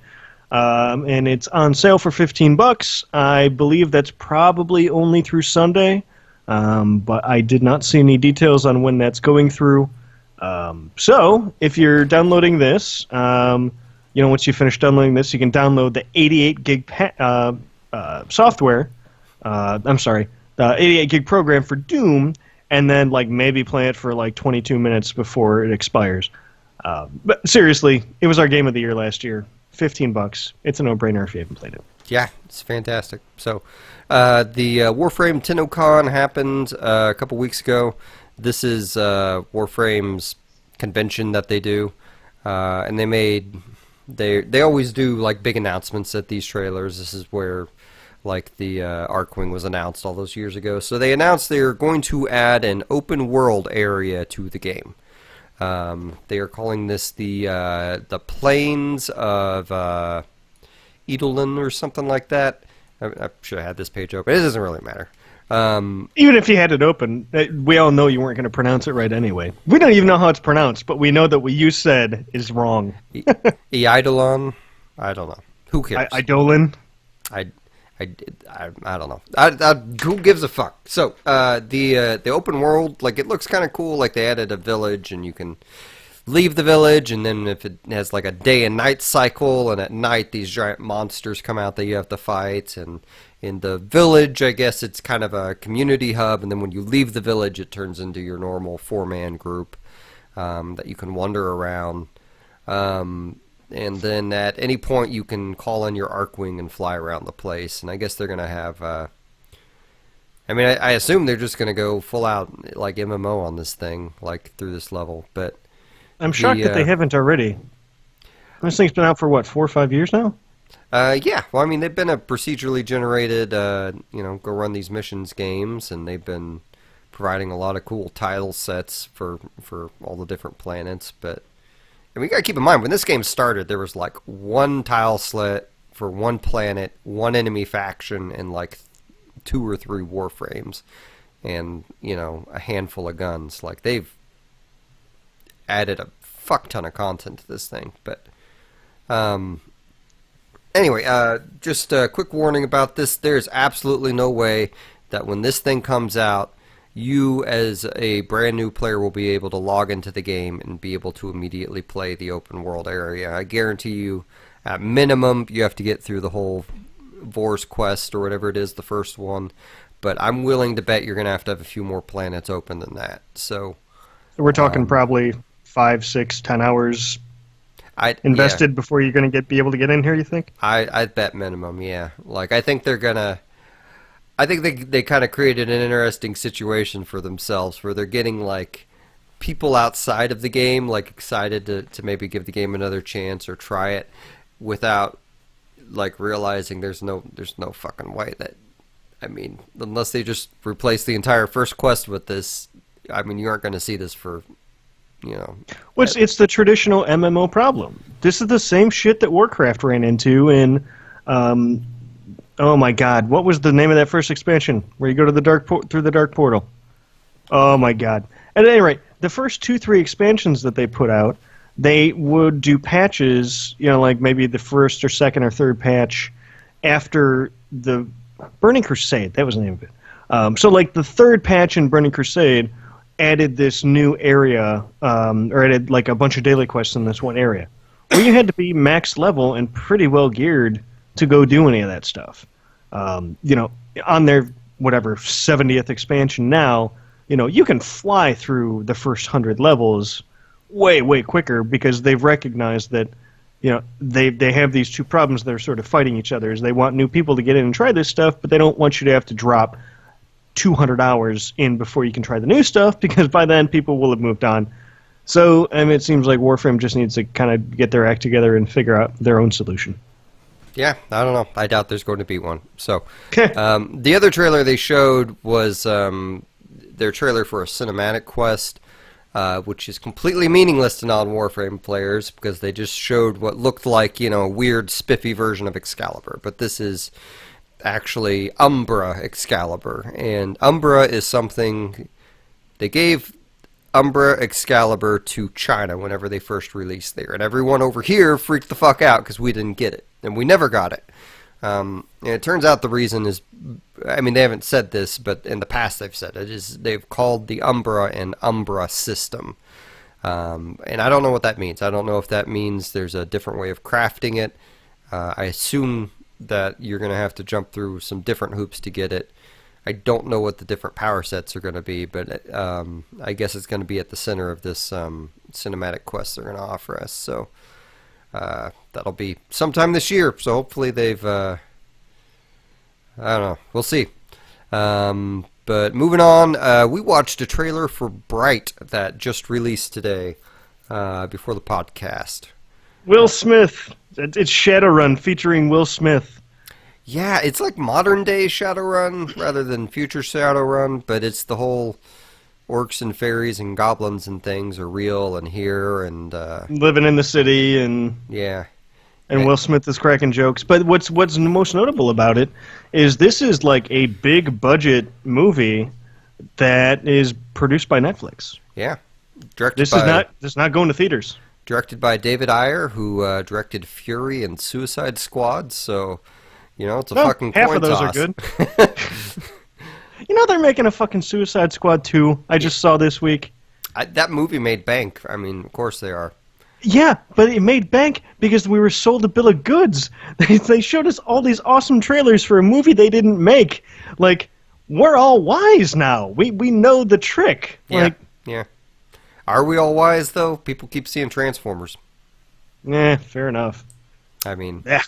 and it's on sale for $15. I believe that's probably only through Sunday, but I did not see any details on when that's going through. So if you're downloading this, once you finish downloading this, you can download the 88 gig software. The 88 gig program for Doom, and then maybe play it for 22 minutes before it expires. But seriously, it was our game of the year last year. $15. It's a no-brainer if you haven't played it. Yeah, it's fantastic. So the Warframe TennoCon happened a couple weeks ago. This is Warframe's convention that they do, and they always do big announcements at these trailers. This is where the Archwing was announced all those years ago. So they announced they're going to add an open world area to the game. They are calling this the Plains of Eidolon or something like that. I should have had this page open. It doesn't really matter. Even if you had it open, we all know you weren't going to pronounce it right anyway. We don't even know how it's pronounced, but we know that what you said is wrong. Eidolon? I don't know. Who cares? Eidolon? I don't know. Who gives a fuck? So the open world, it looks kind of cool. They added a village, and you can leave the village, and then if it has a day and night cycle, and at night these giant monsters come out that you have to fight. And in the village, I guess it's kind of a community hub, and then when you leave the village, it turns into your normal 4-man group that you can wander around. And then at any point you can call in your Archwing and fly around the place. And I guess they're going to have... I assume they're just going to go full out MMO on this thing, through this level. But I'm shocked that they haven't already. This thing's been out for, 4 or 5 years now? Yeah. Well, they've been a procedurally generated, go run these missions games, and they've been providing a lot of cool tile sets for all the different planets, but... And we gotta keep in mind, when this game started, there was one tile slet for one planet, one enemy faction, and 2 or 3 warframes, and a handful of guns. They've added a fuck ton of content to this thing. But anyway, just a quick warning about this: there's absolutely no way that when this thing comes out, you as a brand new player will be able to log into the game and be able to immediately play the open world area. I guarantee you, at minimum, you have to get through the whole Vor's quest or whatever it is, the first one. But I'm willing to bet you're going to have a few more planets open than that. So we're talking probably 5, 6, 10 hours invested before you're going to be able to get in here, you think? I'd bet minimum, yeah. I think they're going to... I think they kind of created an interesting situation for themselves where they're getting people outside of the game excited to maybe give the game another chance or try it without realizing there's no fucking way that unless they just replace the entire first quest with this, you aren't going to see this for Well, it's the traditional MMO problem. This is the same shit that Warcraft ran into in oh my God! What was the name of that first expansion where you go to the through the dark portal? Oh my God! At any rate, the first 2-3 expansions that they put out, they would do patches. Maybe the first or second or third patch after the Burning Crusade. That was the name of it. So the third patch in Burning Crusade added this new area, or added a bunch of daily quests in this one area, where you had to be max level and pretty well geared to go do any of that stuff. On their 70th expansion now, you can fly through the first 100 levels way quicker because they've recognized that they have these two problems that are sort of fighting each other. Is they want new people to get in and try this stuff, but they don't want you to have to drop 200 hours in before you can try the new stuff, because by then people will have moved on. So, it seems like Warframe just needs to kind of get their act together and figure out their own solution. Yeah, I don't know. I doubt there's going to be one. So, the other trailer they showed was their trailer for a cinematic quest, which is completely meaningless to non-Warframe players because they just showed what looked like, a weird, spiffy version of Excalibur. But this is actually Umbra Excalibur, and Umbra is something they gave Umbra Excalibur to China whenever they first released there, and everyone over here freaked the fuck out because we didn't get it, and we never got it. And it turns out the reason is, they haven't said this, but in the past they've said it, is they've called the Umbra an Umbra system. And I don't know what that means. I don't know if that means there's a different way of crafting it. I assume that you're going to have to jump through some different hoops to get it. I don't know what the different power sets are going to be, but I guess it's going to be at the center of this cinematic quest they're going to offer us. So that'll be sometime this year. So hopefully they've, I don't know, we'll see. But moving on, we watched a trailer for Bright that just released today before the podcast. Will Smith. It's Shadowrun featuring Will Smith. Yeah, it's like modern day Shadowrun rather than future Shadowrun, but it's the whole orcs and fairies and goblins and things are real and here and living in the city and Will Smith is cracking jokes. But what's most notable about it is this is like a big budget movie that is produced by Netflix. Yeah, This is not going to theaters. Directed by David Ayer, who directed Fury and Suicide Squad. So. It's a fucking half coin of those toss. Are good. They're making a fucking Suicide Squad 2. I just saw this week. That movie made bank. Of course they are. Yeah, but it made bank because we were sold a bill of goods. They showed us all these awesome trailers for a movie they didn't make. Like, we're all wise now. We know the trick. Yeah, yeah. Are we all wise, though? People keep seeing Transformers. Fair enough. Yeah.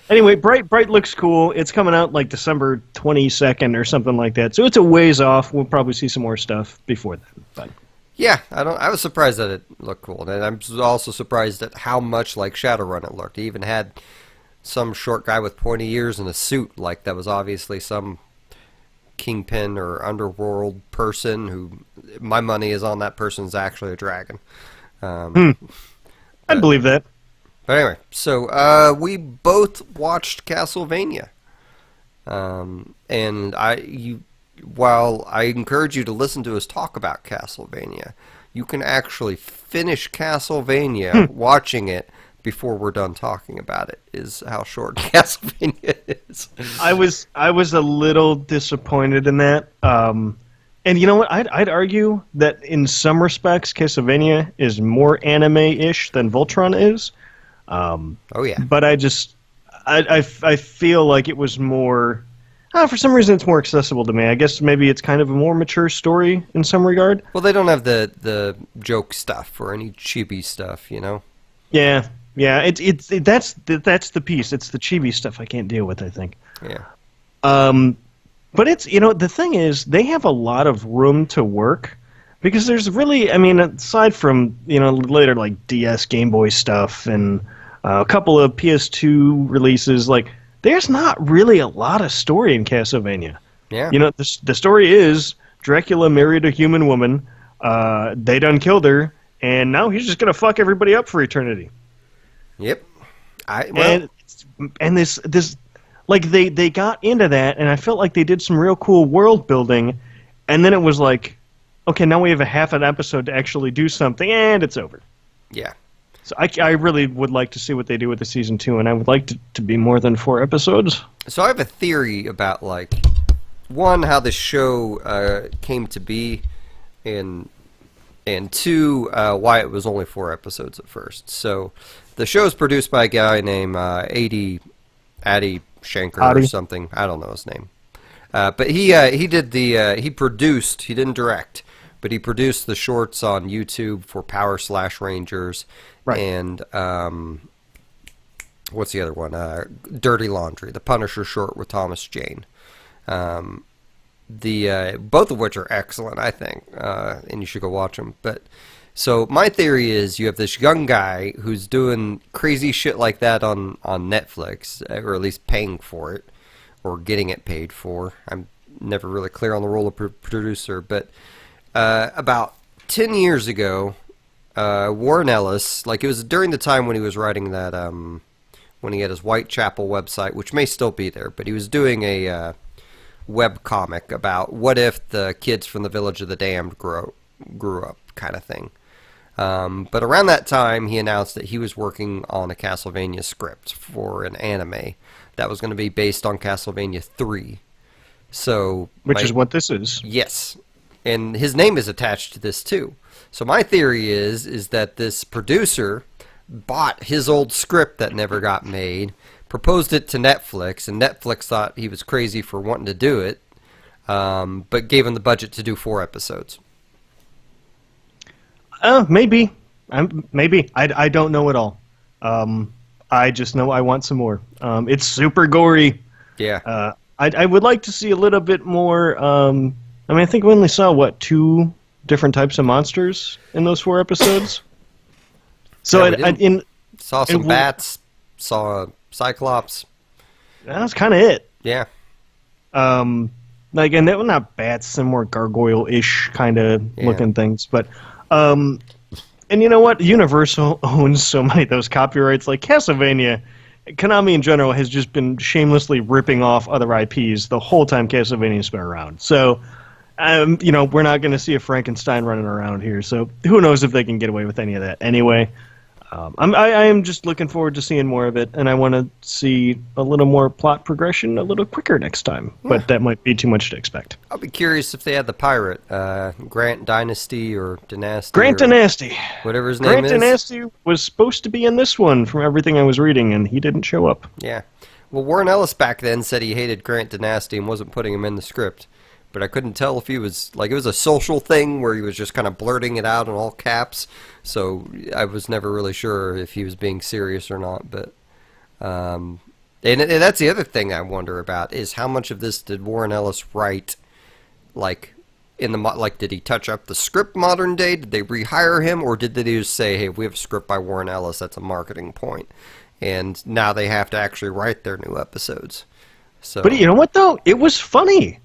Anyway, Bright looks cool. It's coming out like December 22nd or something like that. So it's a ways off. We'll probably see some more stuff before then. But yeah, I was surprised that it looked cool, and I'm also surprised at how much like Shadowrun it looked. It even had some short guy with pointy ears and a suit, like that was obviously some kingpin or underworld person who my money is on that person's actually a dragon. I'd believe that. But anyway, so we both watched Castlevania, and while I encourage you to listen to us talk about Castlevania, you can actually finish Castlevania watching it before we're done talking about it. Is how short Castlevania is. I was a little disappointed in that, and you know what? I'd argue that in some respects, Castlevania is more anime-ish than Voltron is. Oh yeah, but I feel like it was more. For some reason, it's more accessible to me. I guess maybe it's kind of a more mature story in some regard. Well, they don't have the joke stuff or any chibi stuff, Yeah. That's the piece. It's the chibi stuff I can't deal with. I think. Yeah. But it's the thing is they have a lot of room to work. Because there's really, aside from, later like DS, Game Boy stuff, and a couple of PS2 releases, like, there's not really a lot of story in Castlevania. Yeah. The story is Dracula married a human woman, they done killed her, and now he's just going to fuck everybody up for eternity. Yep. And this like, they got into that, and I felt like they did some real cool world building, and then it was like, okay, now we have a half an episode to actually do something, and it's over. Yeah. So I really would like to see what they do with the season 2, and I would like to be more than 4 episodes. So I have a theory about, like, one, how the show came to be, and two, why it was only 4 episodes at first. So the show is produced by a guy named Adi Shankar or something. I don't know his name. But he produced. He didn't direct, but he produced the shorts on YouTube for Power/Rangers, Right. and what's the other one? Dirty Laundry, the Punisher short with Thomas Jane. Both of which are excellent, I think, and you should go watch them. But so my theory is you have this young guy who's doing crazy shit like that on Netflix, or at least paying for it, or getting it paid for. I'm never really clear on the role of producer, but about 10 years ago, Warren Ellis, like it was during the time when he was writing that, when he had his Whitechapel website, which may still be there, but he was doing a web comic about what if the kids from the Village of the Damned grew up, kind of thing. But around that time, he announced that he was working on a Castlevania script for an anime that was going to be based on Castlevania 3. So, Which is what this is. Yes. And his name is attached to this, too. So my theory is that this producer bought his old script that never got made, proposed it to Netflix, and Netflix thought he was crazy for wanting to do it, but gave him the budget to do 4 episodes. Maybe. Maybe. I don't know at all. I just know I want some more. It's super gory. Yeah. I would like to see a little bit more. I mean, I think we only saw, 2 different types of monsters in those 4 episodes? So Yeah, saw some bats, saw a Cyclops. That's kind of it. Yeah. And they were not bats, some more gargoyle-ish kind of looking things. But, and you know what? Universal owns so many of those copyrights. Like Castlevania, Konami in general has just been shamelessly ripping off other IPs the whole time Castlevania's been around. So, we're not going to see a Frankenstein running around here. So who knows if they can get away with any of that anyway. I am just looking forward to seeing more of it, and I want to see a little more plot progression a little quicker next time. But that might be too much to expect. I'll be curious if they had the pirate, Grant Dynasty or Dynasty. Grant Dynasty. Whatever his name is. Grant Dynasty was supposed to be in this one from everything I was reading, and he didn't show up. Yeah. Well, Warren Ellis back then said he hated Grant Dynasty and wasn't putting him in the script. But I couldn't tell if he was, it was a social thing where he was just kind of blurting it out in all caps. So I was never really sure if he was being serious or not. But and that's the other thing I wonder about is how much of this did Warren Ellis write, did he touch up the script modern day? Did they rehire him? Or did they just say, hey, we have a script by Warren Ellis, that's a marketing point. And now they have to actually write their new episodes. So, but you know what, though? It was funny.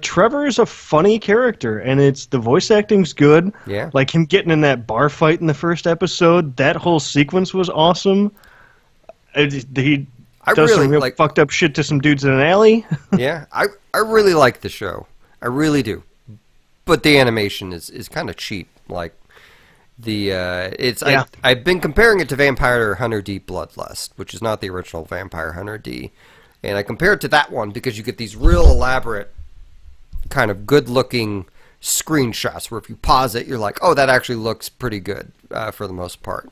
Trevor is a funny character, and the voice acting's good. Yeah. Him getting in that bar fight in the first episode, that whole sequence was awesome. He does some real fucked up shit to some dudes in an alley. Yeah, I really like the show. I really do. But the animation is kind of cheap. I've been comparing it to Vampire Hunter D Bloodlust, which is not the original Vampire Hunter D. And I compare it to that one because you get these real elaborate kind of good-looking screenshots where if you pause it, you're like, oh, that actually looks pretty good for the most part.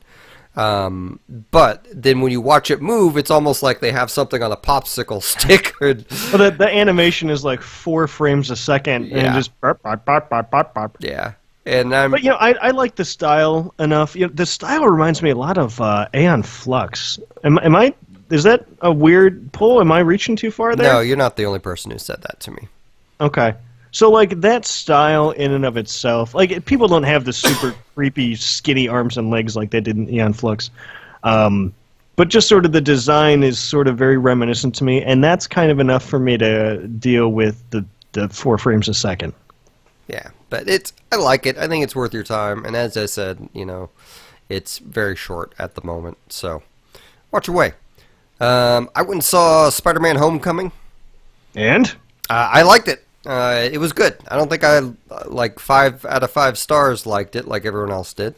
But then when you watch it move, it's almost like they have something on a popsicle stick. Well, the animation is 4 frames a second, and just burp, burp, burp, burp, burp, burp. Yeah. And but I like the style enough. The style reminds me a lot of Aeon Flux. Is that a weird pull? Am I reaching too far there? No, you're not the only person who said that to me. Okay. So, that style in and of itself, people don't have the super creepy, skinny arms and legs like they did in Aeon Flux. But just sort of the design is sort of very reminiscent to me, and that's kind of enough for me to deal with the 4 frames a second. Yeah, but I like it. I think it's worth your time, and as I said, it's very short at the moment, so watch your way. I went and saw Spider-Man Homecoming. And? I liked it. It was good. I don't think I 5 out of 5 stars liked it like everyone else did.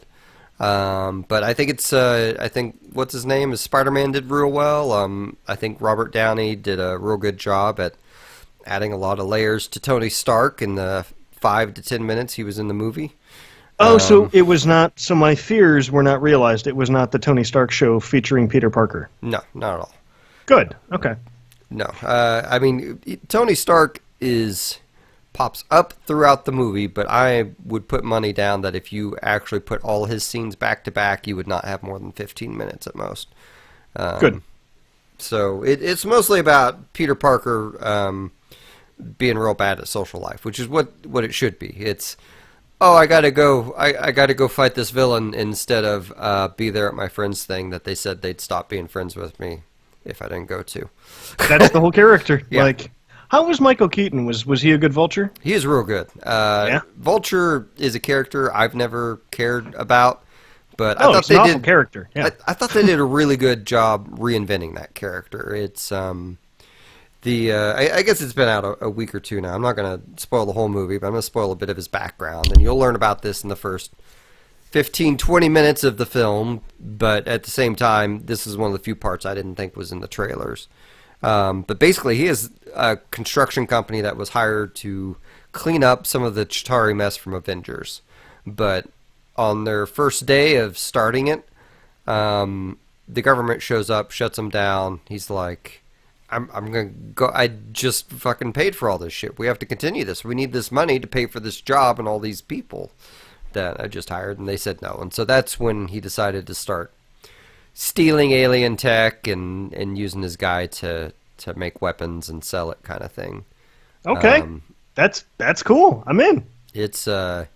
But I think I think what's his name is Spider-Man did real well. I think Robert Downey did a real good job at adding a lot of layers to Tony Stark in the 5 to 10 minutes he was in the movie. Oh, so it was not. So my fears were not realized. It was not the Tony Stark show featuring Peter Parker. No, not at all. Good. Okay. No, I mean Tony Stark is pops up throughout the movie, but I would put money down that if you actually put all his scenes back to back, you would not have more than 15 minutes at most. Good. So it's mostly about Peter Parker being real bad at social life, which is what it should be. It's, oh, I gotta go fight this villain instead of be there at my friend's thing that they said they'd stop being friends with me if I didn't go to. That's the whole character. Yeah. Like, how was Michael Keaton? Was he a good Vulture? He is real good. Yeah. Vulture is a character I've never cared about, but I Oh, thought it's they an awful did. character. Yeah. I thought they did a really good job reinventing that character. It's I guess it's been out a week or two now. I'm not going to spoil the whole movie, but I'm going to spoil a bit of his background, and you'll learn about this in the first 15, 20 minutes of the film, but at the same time, this is one of the few parts I didn't think was in the trailers. But basically, he is a construction company that was hired to clean up some of the Chitauri mess from Avengers. But on their first day of starting it, the government shows up, shuts them down. He's like, I'm going to go. I just fucking paid for all this shit. We have to continue this. We need this money to pay for this job and all these people that I just hired. And they said no. And so that's when he decided to start stealing alien tech and using his guy to make weapons and sell it, kind of thing. Okay. That's cool. I'm in. It's good.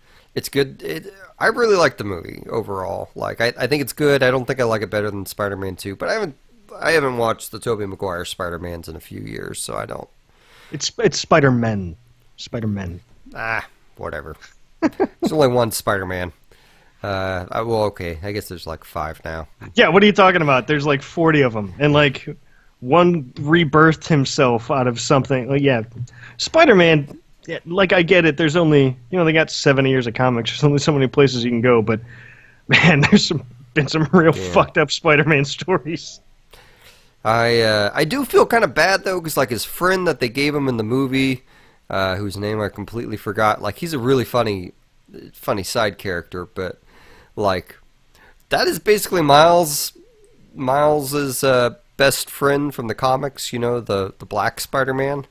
I really like the movie overall. Like I think it's good. I don't think I like it better than Spider-Man 2, but I haven't watched the Tobey Maguire Spider-Mans in a few years, so I don't. It's Spider-Men. Spider-Men. Whatever. There's only one Spider-Man. Well, okay. I guess there's like 5 now. Yeah, what are you talking about? There's like 40 of them, and like one rebirthed himself out of something. Like, yeah, Spider-Man. Yeah, like I get it. There's only they got 70 years of comics. There's only so many places you can go, but man, there's been some real fucked up Spider-Man stories. I do feel kind of bad though, because like his friend that they gave him in the movie, whose name I completely forgot. Like he's a really funny side character, but like that is basically Miles's best friend from the comics. You know, the Black Spider-Man.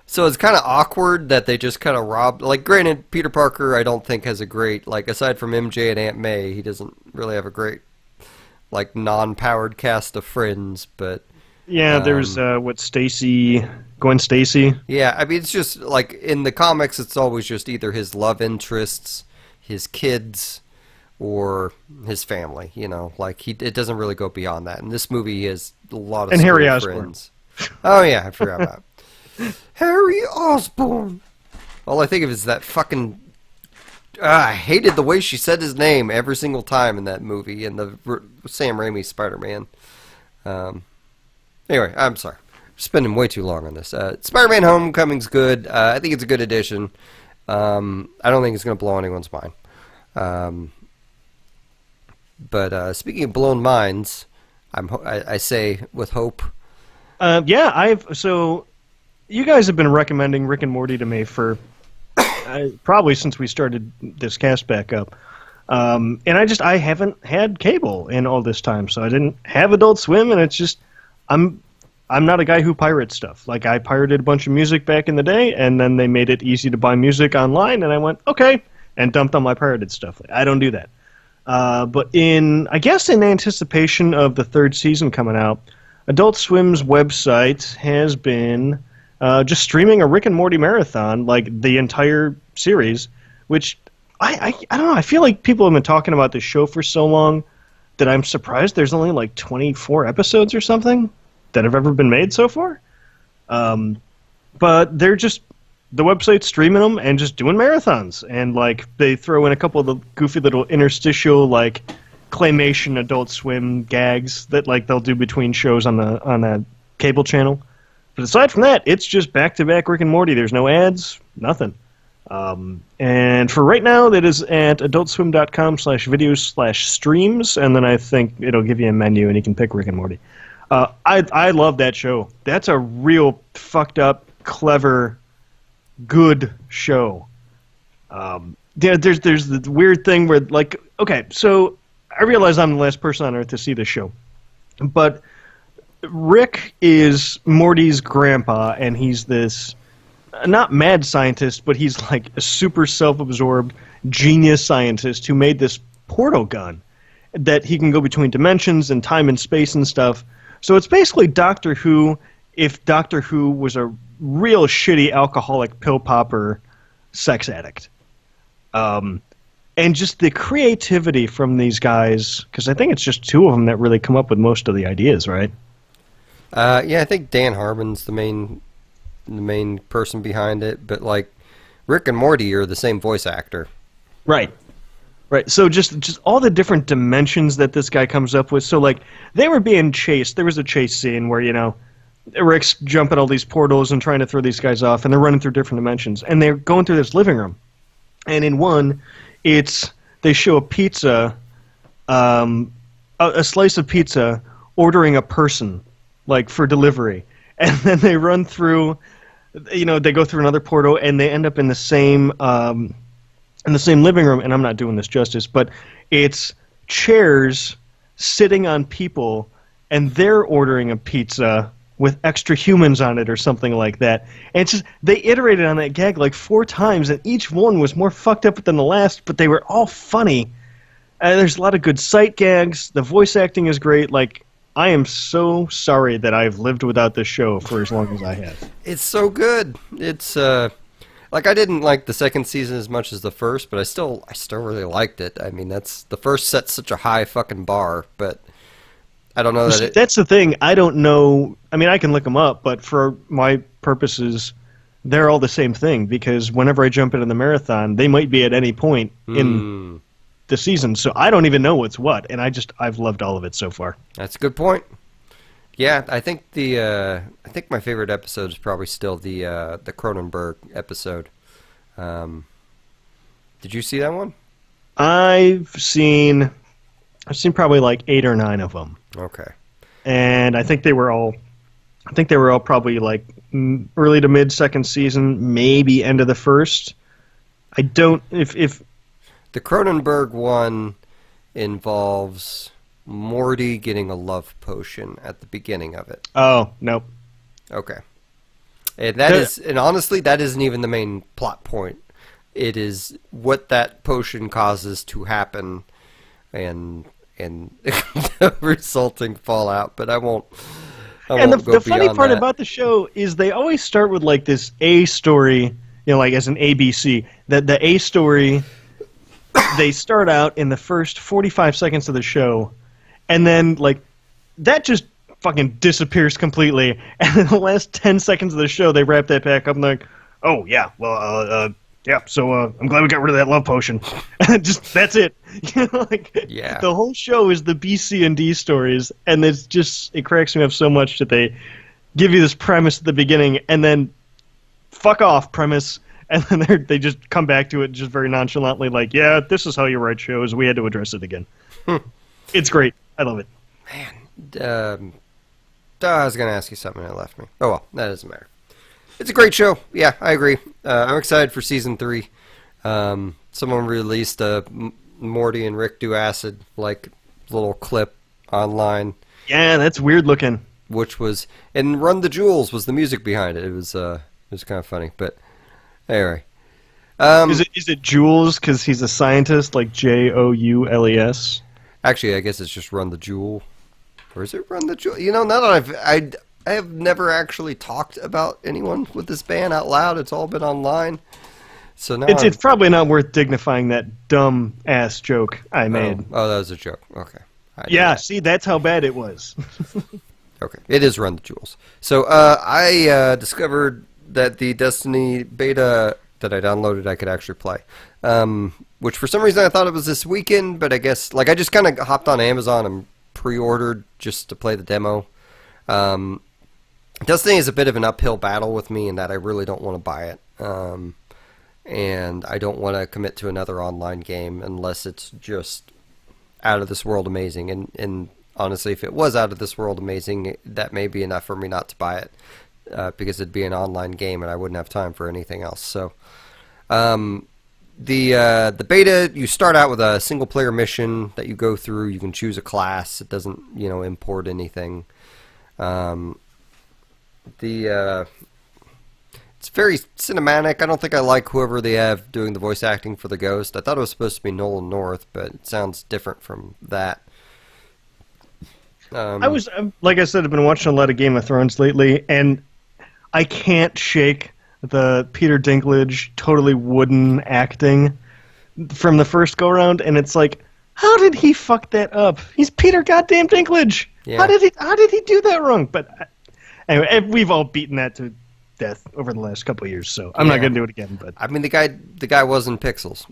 So it's kind of awkward that they just kind of robbed. Like, granted, Peter Parker I don't think has a great, like, aside from MJ and Aunt May, he doesn't really have a great, like, non-powered cast of friends. But yeah, there's Gwen Stacy. Yeah, I mean, it's just like in the comics, it's always just either his love interests, his kids, or his family. You know, like it doesn't really go beyond that. In this movie, he has a lot of and Harry friends. Oh yeah, I forgot about Harry Osborn. All I think of is that fucking. I hated the way she said his name every single time in that movie, in the Sam Raimi Spider-Man. Anyway, I'm sorry. Spending way too long on this. Spider-Man Homecoming's good. I think it's a good addition. I don't think it's going to blow anyone's mind. But speaking of blown minds, I say with hope. Yeah, so you guys have been recommending Rick and Morty to me for probably since we started this cast back up. And I haven't had cable in all this time, so I didn't have Adult Swim, and it's just I'm not a guy who pirates stuff. Like, I pirated a bunch of music back in the day, and then they made it easy to buy music online, and I went, okay, and dumped on my pirated stuff. I don't do that. But in anticipation of the 3rd season coming out, Adult Swim's website has been just streaming a Rick and Morty marathon, like the entire series, which I don't know, I feel like people have been talking about this show for so long that I'm surprised there's only like 24 episodes or something that have ever been made so far. But they're just, the website's streaming them and just doing marathons. And like they throw in a couple of the goofy little interstitial, like, claymation Adult Swim gags that like they'll do between shows on a cable channel. But aside from that, it's just back-to-back Rick and Morty. There's no ads, nothing. And for right now, that is at adultswim.com/videos/streams, and then I think it'll give you a menu and you can pick Rick and Morty. I love that show. That's a real fucked up, clever, good show. There's the weird thing where, like, okay, so I realize I'm the last person on earth to see this show, but Rick is Morty's grandpa, and he's this not mad scientist, but he's like a super self-absorbed genius scientist who made this portal gun that he can go between dimensions and time and space and stuff. So it's basically Doctor Who if Doctor Who was a real shitty alcoholic pill popper sex addict. And just the creativity from these guys, because I think it's just two of them that really come up with most of the ideas, right? Yeah, I think Dan Harmon's the main person behind it, but like Rick and Morty are the same voice actor. Right. Right. So just all the different dimensions that this guy comes up with. So like they were being chased. There was a chase scene where, Rick's jumping all these portals and trying to throw these guys off, and they're running through different dimensions. And they're going through this living room. And in one, they show a pizza, a slice of pizza, ordering a person, like for delivery. And then they run through, they go through another portal, and they end up in the same living room. And I'm not doing this justice, but it's chairs sitting on people, and they're ordering a pizza with extra humans on it or something like that. And it's just, they iterated on that gag like 4 times, and each one was more fucked up than the last, but they were all funny. And there's a lot of good sight gags. The voice acting is great. Like, I am so sorry that I've lived without this show for as long as I have. It's so good. It's like I didn't like the second season as much as the first, but I still really liked it. I mean, the first set such a high fucking bar, but I don't know that that's the thing. I don't know. I mean, I can look them up, but for my purposes, they're all the same thing, because whenever I jump into the marathon, they might be at any point in the season, so I don't even know what's what, and I've loved all of it so far. That's a good point. Yeah, I think my favorite episode is probably still the Cronenberg episode. Did you see that one? I've seen probably like 8 or 9 of them. Okay. And I think they were all probably like early to mid second season, maybe end of the first. I don't if the Cronenberg one involves Morty getting a love potion at the beginning of it. Oh, nope. Okay. And honestly, that isn't even the main plot point. It is what that potion causes to happen and the resulting fallout, but I won't the funny part about the show is they always start with like this A story, like as an ABC. The A story, they start out in the first 45 seconds of the show, and then like that just fucking disappears completely, and in the last 10 seconds of the show they wrap that back up and like, oh yeah, well yeah, so I'm glad we got rid of that love potion. Just that's it. Yeah. The whole show is the B, C, and D stories, and it cracks me up so much that they give you this premise at the beginning, and then fuck off premise, and then they just come back to it just very nonchalantly, like, yeah, this is how you write shows. We had to address it again. It's great. I love it. Man, I was gonna ask you something that left me. Oh well, that doesn't matter. It's a great show. Yeah, I agree. I'm excited for season 3. Someone released a Morty and Rick do acid like little clip online. Yeah, that's weird looking. And Run the Jewels was the music behind it. It was kind of funny, but anyway. Is it Jules because he's a scientist, like Joules? Actually, I guess it's just Run the Jewel, or is it Run the Jewel? Now that I have never actually talked about anyone with this band out loud. It's all been online. So now it's probably not worth dignifying that dumb ass joke I made. Oh, that was a joke. Okay. Yeah, see, that's how bad it was. Okay, it is Run the Jewels. So I discovered that the Destiny beta that I downloaded I could actually play, which for some reason I thought it was this weekend, but I guess I just kind of hopped on Amazon and pre-ordered just to play the demo. Destiny is a bit of an uphill battle with me in that I really don't want to buy it. And I don't want to commit to another online game unless it's just out of this world amazing. And honestly, if it was out of this world amazing, that may be enough for me not to buy it, because it'd be an online game and I wouldn't have time for anything else. So the beta, you start out with a single player mission that you go through. You can choose a class. It doesn't import anything. Um, the It's very cinematic. I don't think I like whoever they have doing the voice acting for the ghost. I thought it was supposed to be Nolan North, but it sounds different from that. Like I said, I've been watching a lot of Game of Thrones lately, and I can't shake the Peter Dinklage totally wooden acting from the first go round, and it's like, how did he fuck that up? He's Peter goddamn Dinklage. Yeah. How did he do that wrong? But anyway, we've all beaten that to death over the last couple of years, so I'm not gonna do it again. But I mean, the guy was in Pixels.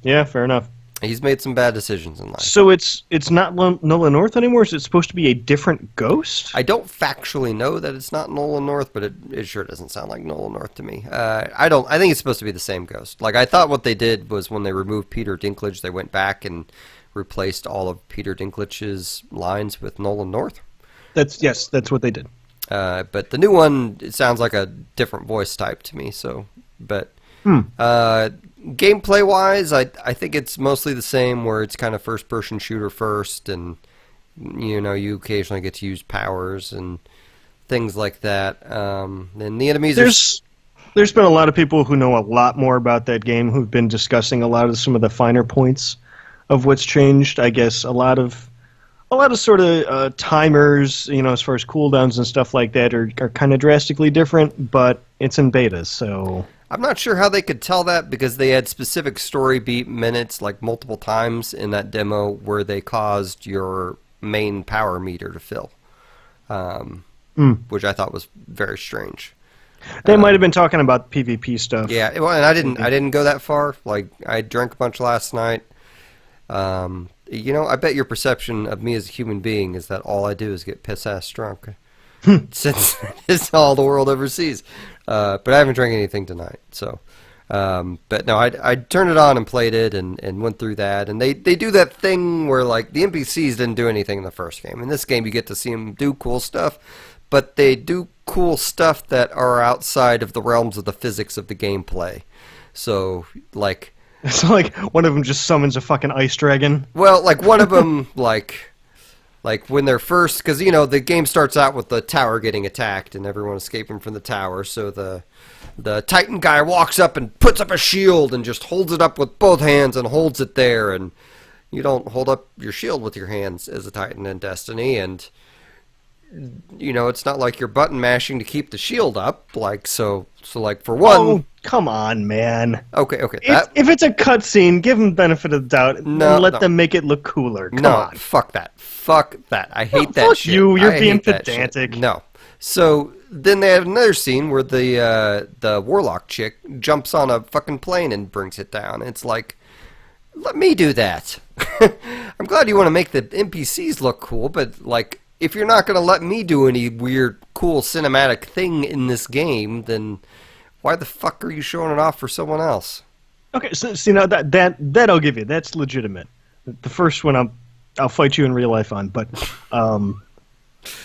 Yeah, fair enough. He's made some bad decisions in life. So it's not Nolan North anymore. Is it supposed to be a different ghost? I don't factually know that it's not Nolan North, but it sure doesn't sound like Nolan North to me. I think it's supposed to be the same ghost. Like, I thought what they did was when they removed Peter Dinklage, they went back and replaced all of Peter Dinklage's lines with Nolan North. That's what they did. But the new one, it sounds like a different voice type to me. So, but gameplay wise, I think it's mostly the same, where it's kind of first person shooter first, and you occasionally get to use powers and things like that. And the enemies there's been a lot of people who know a lot more about that game who've been discussing a lot of some of the finer points of what's changed. I guess a lot of sort of timers, as far as cooldowns and stuff like that, are kind of drastically different, but it's in beta, so I'm not sure how they could tell that, because they had specific story beat minutes, like multiple times in that demo, where they caused your main power meter to fill, which I thought was very strange. They might have been talking about PvP stuff. Yeah, well, and I didn't go that far. Like, I drank a bunch last night. I bet your perception of me as a human being is that all I do is get piss-ass drunk. Since it's all the world ever sees. But I haven't drank anything tonight. So, but no, I turned it on and played it and went through that. And they do that thing where, like, the NPCs didn't do anything in the first game. In this game, you get to see them do cool stuff, but they do cool stuff that are outside of the realms of the physics of the gameplay. So, like... It's like one of them just summons a fucking ice dragon. Well, like, one of them, like when they're first, because the game starts out with the tower getting attacked and everyone escaping from the tower. So the Titan guy walks up and puts up a shield and just holds it up with both hands and holds it there. And you don't hold up your shield with your hands as a Titan in Destiny, and it's not like you're button mashing to keep the shield up. Like, so like, for one... Oh, come on, man. Okay. If it's a cutscene, give them benefit of the doubt and let them make it look cooler. Come on. Fuck that. I hate that fuck shit. You're being pedantic. No. So then they have another scene where the warlock chick jumps on a fucking plane and brings it down. It's like, let me do that. I'm glad you want to make the NPCs look cool, but, like, if you're not going to let me do any weird, cool cinematic thing in this game, then why the fuck are you showing it off for someone else? Okay, so that I'll give you. That's legitimate. The first one I'll fight you in real life on, but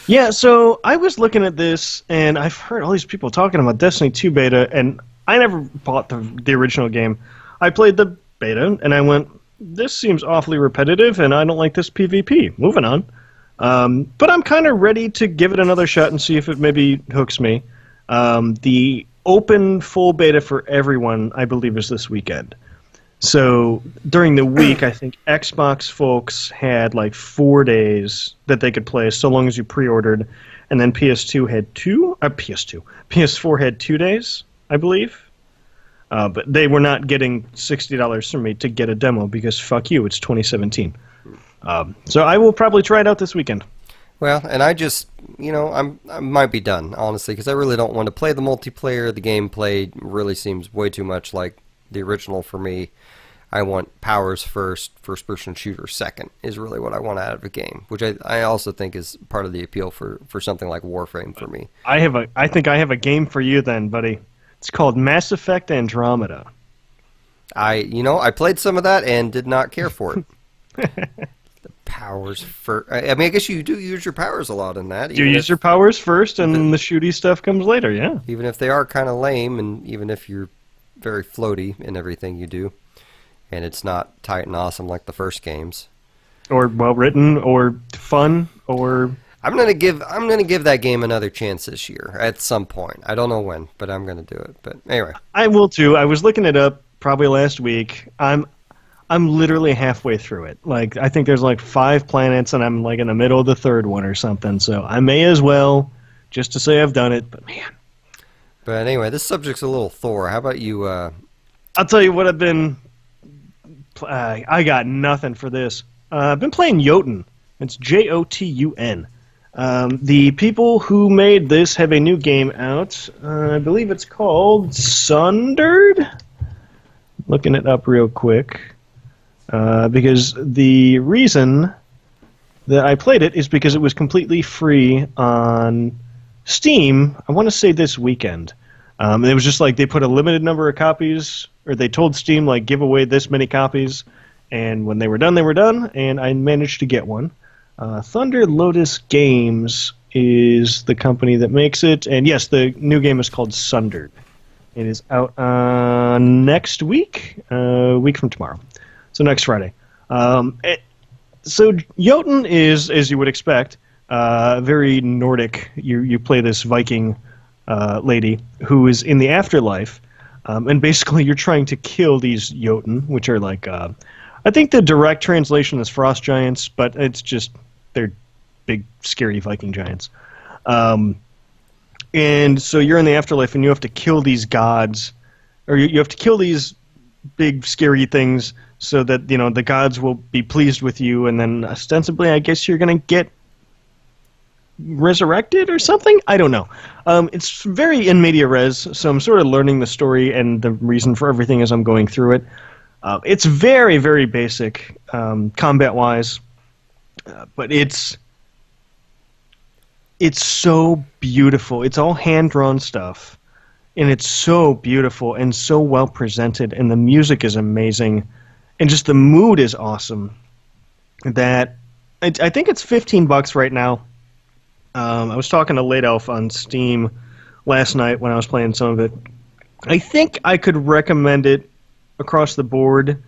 yeah. So I was looking at this, and I've heard all these people talking about Destiny 2 beta, and I never bought the original game. I played the beta, and I went, this seems awfully repetitive, and I don't like this PvP. Moving on. But I'm kind of ready to give it another shot and see if it maybe hooks me. The open full beta for everyone, I believe, is this weekend. So during the week, I think Xbox folks had like 4 days that they could play, so long as you pre-ordered, and then PS4 had 2 days, I believe. But they were not getting $60 from me to get a demo, because fuck you, it's 2017. So I will probably try it out this weekend. Well, and I just, I might be done, honestly, because I really don't want to play the multiplayer. The gameplay really seems way too much like the original for me. I want powers first, first-person shooter second, is really what I want out of a game, which I also think is part of the appeal for something like Warframe for me. I think I have a game for you then, buddy. It's called Mass Effect Andromeda. I played some of that and did not care for it. Powers first. I mean, I guess you do use your powers a lot in that. You use your powers first, and then the shooty stuff comes later, yeah. Even if they are kind of lame, and even if you're very floaty in everything you do, and it's not tight and awesome like the first games. Or well-written, or fun, or... I'm gonna give that game another chance this year at some point. I don't know when, but I'm gonna do it. But anyway, I will too. I was looking it up probably last week. I'm literally halfway through it. Like I think there's like 5 planets, and I'm like in the middle of the 3rd one or something. So I may as well just to say I've done it. But man, but anyway, this subject's a little Thor. How about you? I'll tell you what I've been. I got nothing for this. I've been playing Jotun. It's Jotun. The people who made this have a new game out. I believe it's called Sundered. Looking it up real quick. Because the reason that I played it is because it was completely free on Steam, I want to say this weekend. And it was just like they put a limited number of copies, or they told Steam, like, give away this many copies. And when they were done, and I managed to get one. Thunder Lotus Games is the company that makes it, and yes, the new game is called Sundered. It is out next week, a week from tomorrow, so next Friday. So Jotun is, as you would expect, very Nordic. You play this Viking lady who is in the afterlife, and basically you're trying to kill these Jotun, which are like, I think the direct translation is frost giants, but it's just they're big, scary Viking giants. And so you're in the afterlife, and you have to kill these gods, or you have to kill these big, scary things, so that the gods will be pleased with you, and then ostensibly, I guess you're gonna get resurrected or something. I don't know. It's very in media res, so I'm sort of learning the story and the reason for everything as I'm going through it. It's very, very basic combat-wise, but it's so beautiful. It's all hand-drawn stuff, and it's so beautiful and so well presented, and the music is amazing, and just the mood is awesome. That I think it's $15 right now. I was talking to Late Elf on Steam last night when I was playing some of it. I think I could recommend it across the board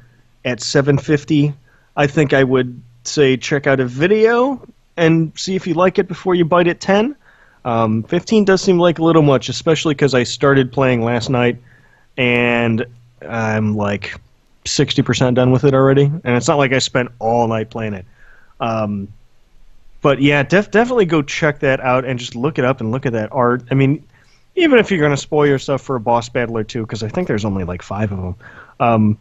at $7.50. I think I would say check out a video and see if you like it before you bite at $10. 15 does seem like a little much, especially because I started playing last night and I'm like 60% done with it already, and it's not like I spent all night playing it. But yeah, definitely go check that out and just look it up and look at that art. I mean, even if you're going to spoil yourself for a boss battle or two, because I think there's only like 5 of them,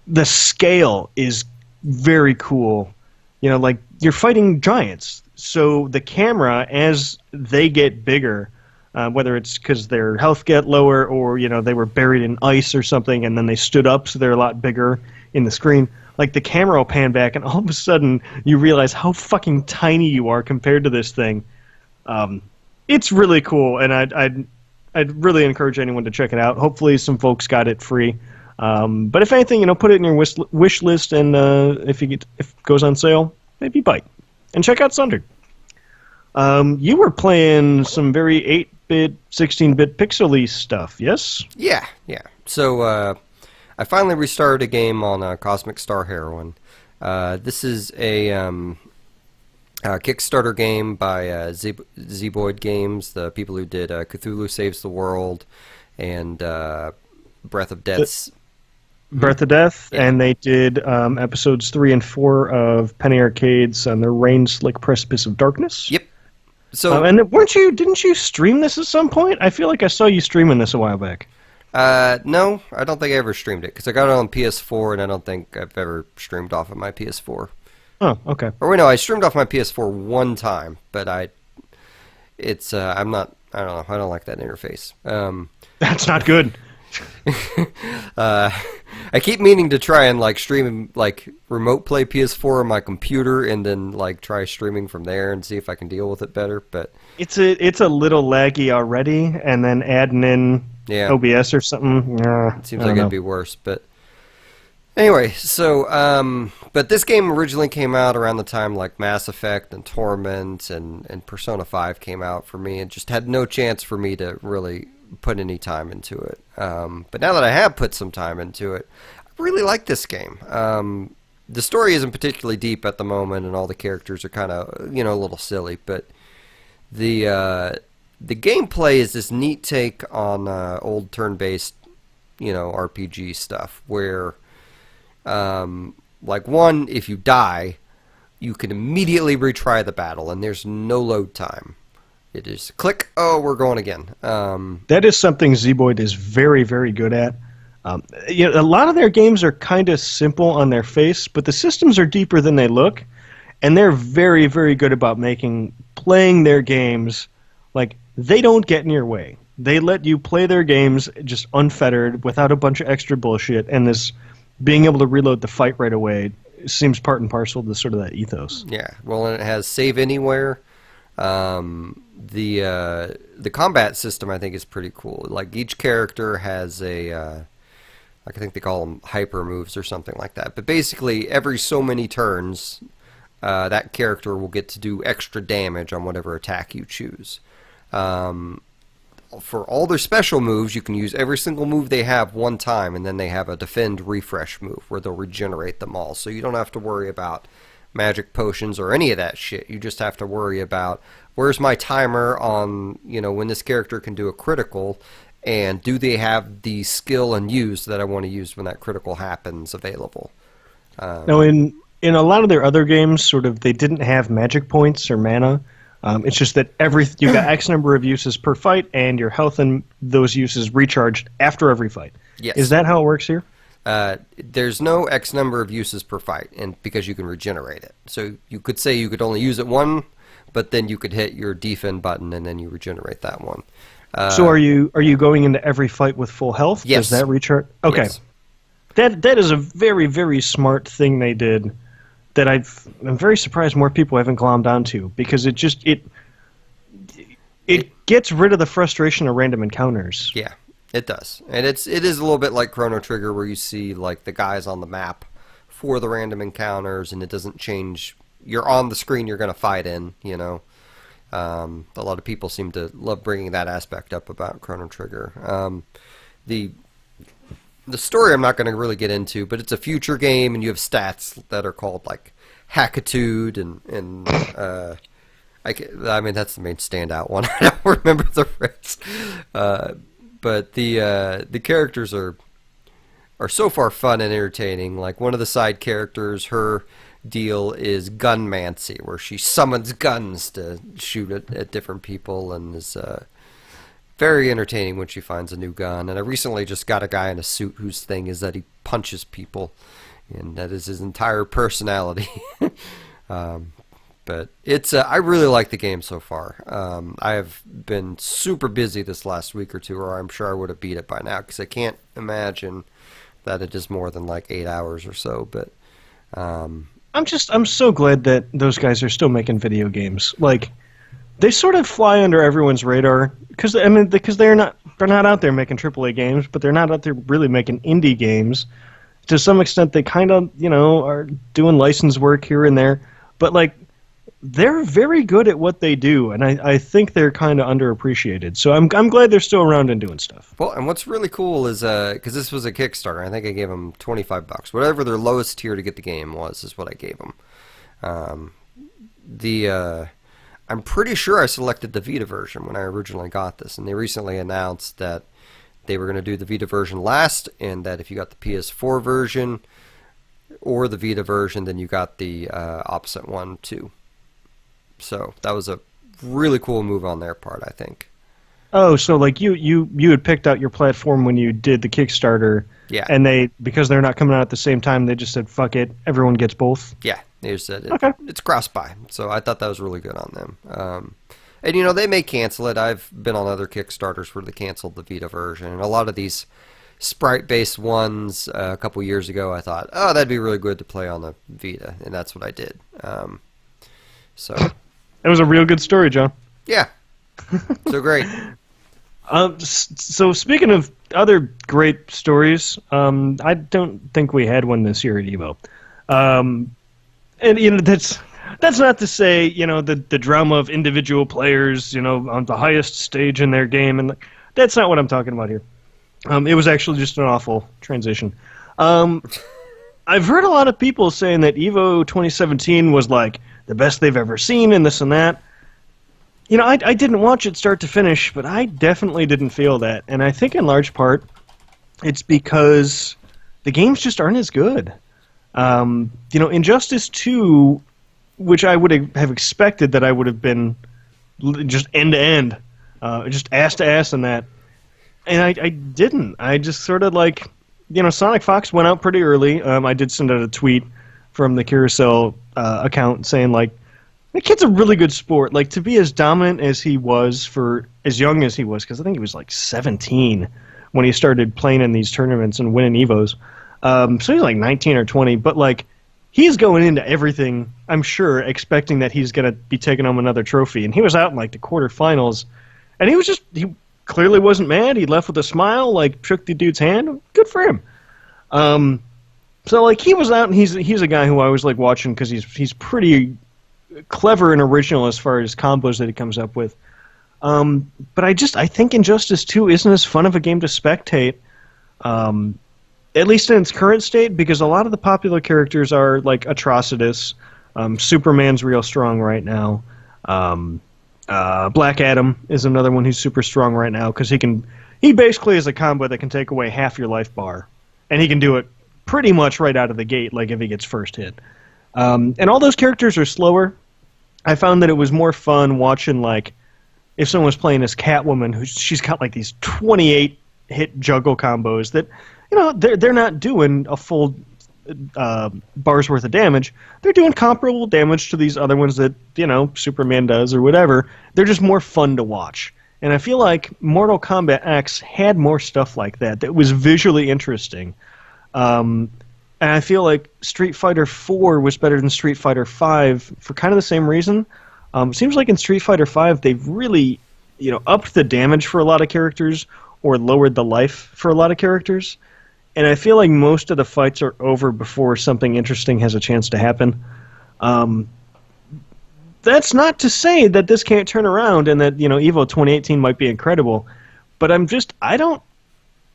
the scale is very cool. Like you're fighting giants, so the camera, as they get bigger, whether it's because their health get lower or they were buried in ice or something and then they stood up, so they're a lot bigger in the screen. Like the camera will pan back, and all of a sudden you realize how fucking tiny you are compared to this thing. It's really cool, and I'd really encourage anyone to check it out. Hopefully some folks got it free. But if anything, put it in your wish list, and if it goes on sale, maybe bite. And check out Sundered. You were playing some very 8-bit, 16-bit pixel-y stuff, yes? Yeah. So I finally restarted a game on Cosmic Star Heroine. This is a Kickstarter game by Z-Boyd Games, the people who did Cthulhu Saves the World and Breath of Death. Breath of Death, Yeah. And they did episodes 3 and 4 of Penny Arcades on the Rain-Slick Precipice of Darkness. Yep. So and didn't you stream this at some point? I feel like I saw you streaming this a while back. no, I don't think I ever streamed it because I got it on PS4, and I don't think I've ever streamed off of my PS4. Oh, okay. Or wait, no, I streamed off my PS4 one time, but I don't know, I don't like that interface. That's not good. I keep meaning to try and stream remote play PS4 on my computer, and then try streaming from there and see if I can deal with it better. But It's a little laggy already, and then adding in yeah, OBS or something. it seems like it'd be worse. But anyway, so but this game originally came out around the time Mass Effect and Torment and Persona 5 came out for me, and just had no chance for me to really put any time into it. But now that I have put some time into it, I really like this game. The story isn't particularly deep at the moment, and all the characters are kind of a little silly, but The gameplay is this neat take on old turn-based, RPG stuff where, like one, if you die, you can immediately retry the battle, and there's no load time. It is click, oh, we're going again. That is something Zeboyd is very, very good at. A lot of their games are kind of simple on their face, but the systems are deeper than they look, and they're very, very good about playing their games like they don't get in your way. They let you play their games just unfettered, without a bunch of extra bullshit, and this being able to reload the fight right away seems part and parcel to sort of that ethos. Yeah, well, and it has save anywhere. The combat system, I think, is pretty cool. Like, each character has I think they call them hyper moves or something like that. But basically, every so many turns, that character will get to do extra damage on whatever attack you choose. For all their special moves, you can use every single move they have one time, and then they have a defend refresh move where they'll regenerate them all. So you don't have to worry about magic potions or any of that shit. You just have to worry about where's my timer on, when this character can do a critical, and do they have the skill and use that I want to use when that critical happens available. Now, in a lot of their other games, sort of, they didn't have magic points or mana. It's just that you got X number of uses per fight, and your health and those uses recharged after every fight. Yes. Is that how it works here? There's no X number of uses per fight, and because you can regenerate it. So you could say you could only use it one, but then you could hit your defend button, and then you regenerate that one. So are you going into every fight with full health? Yes. Does that recharge? Okay. Yes. That is a very, very smart thing they did that I'm very surprised more people haven't glommed onto, because it gets rid of the frustration of random encounters. Yeah, it does. And it is a little bit like Chrono Trigger, where you see like the guys on the map for the random encounters, and it doesn't change. You're on the screen you're going to fight in, A lot of people seem to love bringing that aspect up about Chrono Trigger. The story I'm not going to really get into, but it's a future game, and you have stats that are called like Hackitude, and I mean that's the main standout one. I don't remember the rest, but the characters are so far fun and entertaining. Like, one of the side characters, her deal is gunmancy, where she summons guns to shoot at different people, and is very entertaining when she finds a new gun. And I recently just got a guy in a suit whose thing is that he punches people, and that is his entire personality. But it's I really like the game so far. I have been super busy this last week or two, or I'm sure I would have beat it by now, because I can't imagine that it is more than like 8 hours or so. But I'm so glad that those guys are still making video games. Like, they sort of fly under everyone's radar because they're not out there making AAA games, but they're not out there really making indie games. To some extent, they kind of are doing license work here and there, but like, they're very good at what they do, and I think they're kind of underappreciated. So I'm glad they're still around and doing stuff. Well, and what's really cool is because this was a Kickstarter, I think I gave them $25. Whatever their lowest tier to get the game was is what I gave them. I'm pretty sure I selected the Vita version when I originally got this, and they recently announced that they were going to do the Vita version last, and that if you got the PS4 version or the Vita version, then you got the opposite one too. So that was a really cool move on their part, I think. Oh, so like you had picked out your platform when you did the Kickstarter, yeah, and because they're not coming out at the same time, they just said, fuck it, everyone gets both? Yeah, they just said okay. It's cross-buy, so I thought that was really good on them. And they may cancel it. I've been on other Kickstarters where they canceled the Vita version, and a lot of these sprite-based ones a couple years ago, I thought, oh, that'd be really good to play on the Vita, and that's what I did. So it was a real good story, John. Yeah, so great. So speaking of other great stories, I don't think we had one this year at Evo. And that's not to say the drama of individual players on the highest stage in their game, and that's not what I'm talking about here. It was actually just an awful transition. I've heard a lot of people saying that Evo 2017 was like the best they've ever seen, and this and that. I didn't watch it start to finish, but I definitely didn't feel that. And I think in large part, it's because the games just aren't as good. Injustice 2, which I would have expected that I would have been just end to end, just ass to ass in that. And I didn't. I just sort of Sonic Fox went out pretty early. I did send out a tweet from the Carousel account saying, the kid's a really good sport. To be as dominant as he was for as young as he was, because I think he was 17 when he started playing in these tournaments and winning Evos. So he's 19 or 20, but he's going into everything, I'm sure, expecting that he's going to be taking home another trophy. And he was out in the quarterfinals, and he clearly wasn't mad. He left with a smile, shook the dude's hand. Good for him. So he was out, and he's a guy who I always like watching because he's pretty clever and original as far as combos that he comes up with. But I think Injustice 2 isn't as fun of a game to spectate, at least in its current state, because a lot of the popular characters are Atrocitus. Superman's real strong right now. Black Adam is another one who's super strong right now because he basically is a combo that can take away half your life bar, and he can do it pretty much right out of the gate, if he gets first hit. And all those characters are slower. I found that it was more fun watching if someone was playing as Catwoman, she's got these 28 hit juggle combos that they're not doing a full bar's worth of damage. They're doing comparable damage to these other ones that Superman does or whatever. They're just more fun to watch. And I feel like Mortal Kombat X had more stuff like that was visually interesting. And I feel like Street Fighter 4 was better than Street Fighter 5 for kind of the same reason. It seems like in Street Fighter 5 they've really upped the damage for a lot of characters or lowered the life for a lot of characters. And I feel like most of the fights are over before something interesting has a chance to happen. That's not to say that this can't turn around and that Evo 2018 might be incredible. But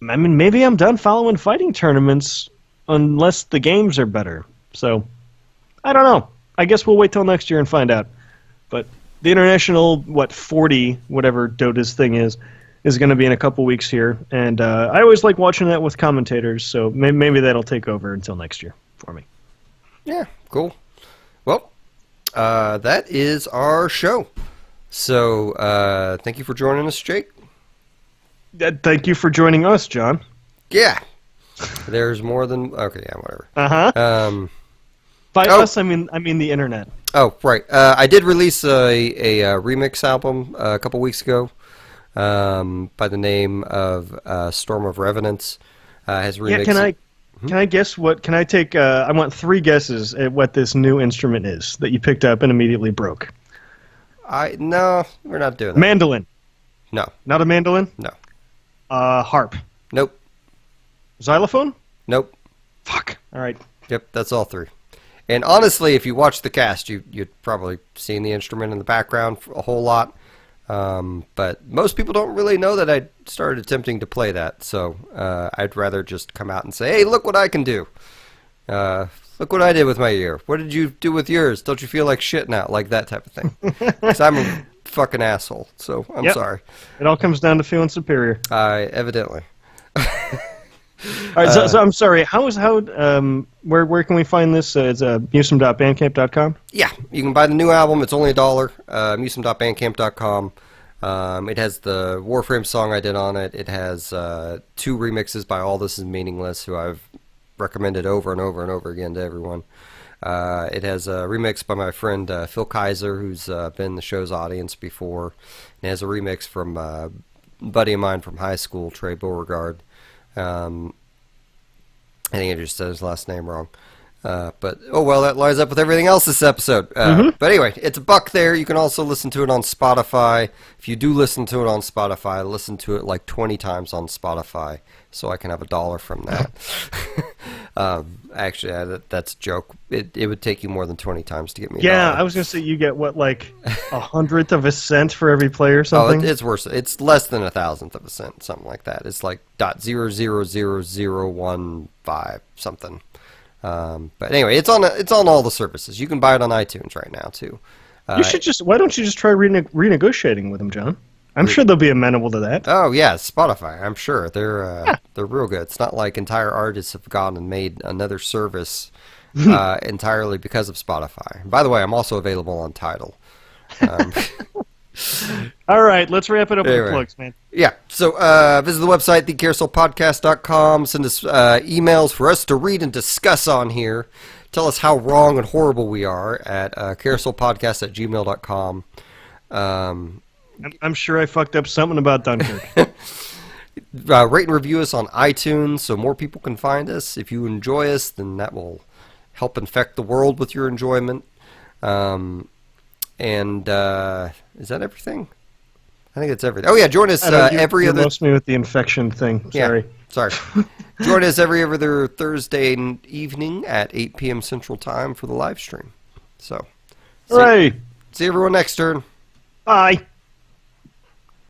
maybe I'm done following fighting tournaments unless the games are better. So, I don't know. I guess we'll wait till next year and find out. But the international, 40, whatever Dota's thing is going to be in a couple weeks here. And I always like watching that with commentators, so maybe that'll take over until next year for me. Yeah, cool. Well, that is our show. So, thank you for joining us, Jake. Thank you for joining us, John. Yeah. There's more than... Okay, yeah, whatever. Uh-huh. By us, I mean the internet. Oh, right. I did release a remix album a couple weeks ago by the name of Storm of Revenants. Has remixed... Yeah, can I guess what... Can I take... I want 3 guesses at what this new instrument is that you picked up and immediately broke. No, we're not doing that. Mandolin. No. Not a mandolin? No. Harp. Nope. Xylophone? Nope. Fuck. All right. Yep, that's all 3. And honestly, if you watch the cast, you'd probably seen the instrument in the background a whole lot. But most people don't really know that I started attempting to play that. So I'd rather just come out and say, hey, look what I can do. Look what I did with my ear. What did you do with yours? Don't you feel like shit now? Like that type of thing. Because I'm a fucking asshole. So I'm sorry. It all comes down to feeling superior. Evidently. All right, so I'm sorry. Where can we find this? It's MusiM.bandcamp.com? Yeah, you can buy the new album. It's only $1. MusiM.bandcamp.com. It has the Warframe song I did on it. It has 2 remixes by All This Is Meaningless, who I've recommended over and over and over again to everyone. It has a remix by my friend Phil Kaiser, who's been in the show's audience before. It has a remix from a buddy of mine from high school, Trey Beauregard. I think I just said his last name wrong. But, oh well, that lines up with everything else this episode. But anyway, it's $1 there. You can also listen to it on Spotify. If you do listen to it on Spotify, listen to it 20 times on Spotify so I can have $1 from that. Actually, that's a joke. It would take you more than 20 times to get me $1. Yeah, I was going to say you get, what, 1/100th of a cent for every play or something? Oh, it's worse. It's less than 1,000th of a cent, something like that. It's like .0000015 something. But anyway, it's on all the services. You can buy it on iTunes right now too. You should just. Why don't you just try renegotiating with them, John? I'm sure they'll be amenable to that. Oh yeah, Spotify. I'm sure they're real good. It's not like entire artists have gone and made another service entirely because of Spotify. By the way, I'm also available on Tidal. All right, let's wrap it up with Anyway. the plugs, man. Yeah, so visit the website, thecarouselpodcast.com. Send us emails for us to read and discuss on here. Tell us how wrong and horrible we are at carouselpodcast@gmail.com. I'm sure I fucked up something about Dunkirk. Rate and review us on iTunes so more people can find us. If you enjoy us, then that will help infect the world with your enjoyment. And is that everything? I think that's everything. Oh yeah, join us every other. You lost me with the infection thing. Sorry. Yeah, sorry. Join us every other Thursday evening at 8 p.m. Central Time for the live stream. So, Hooray! see everyone next turn. Bye.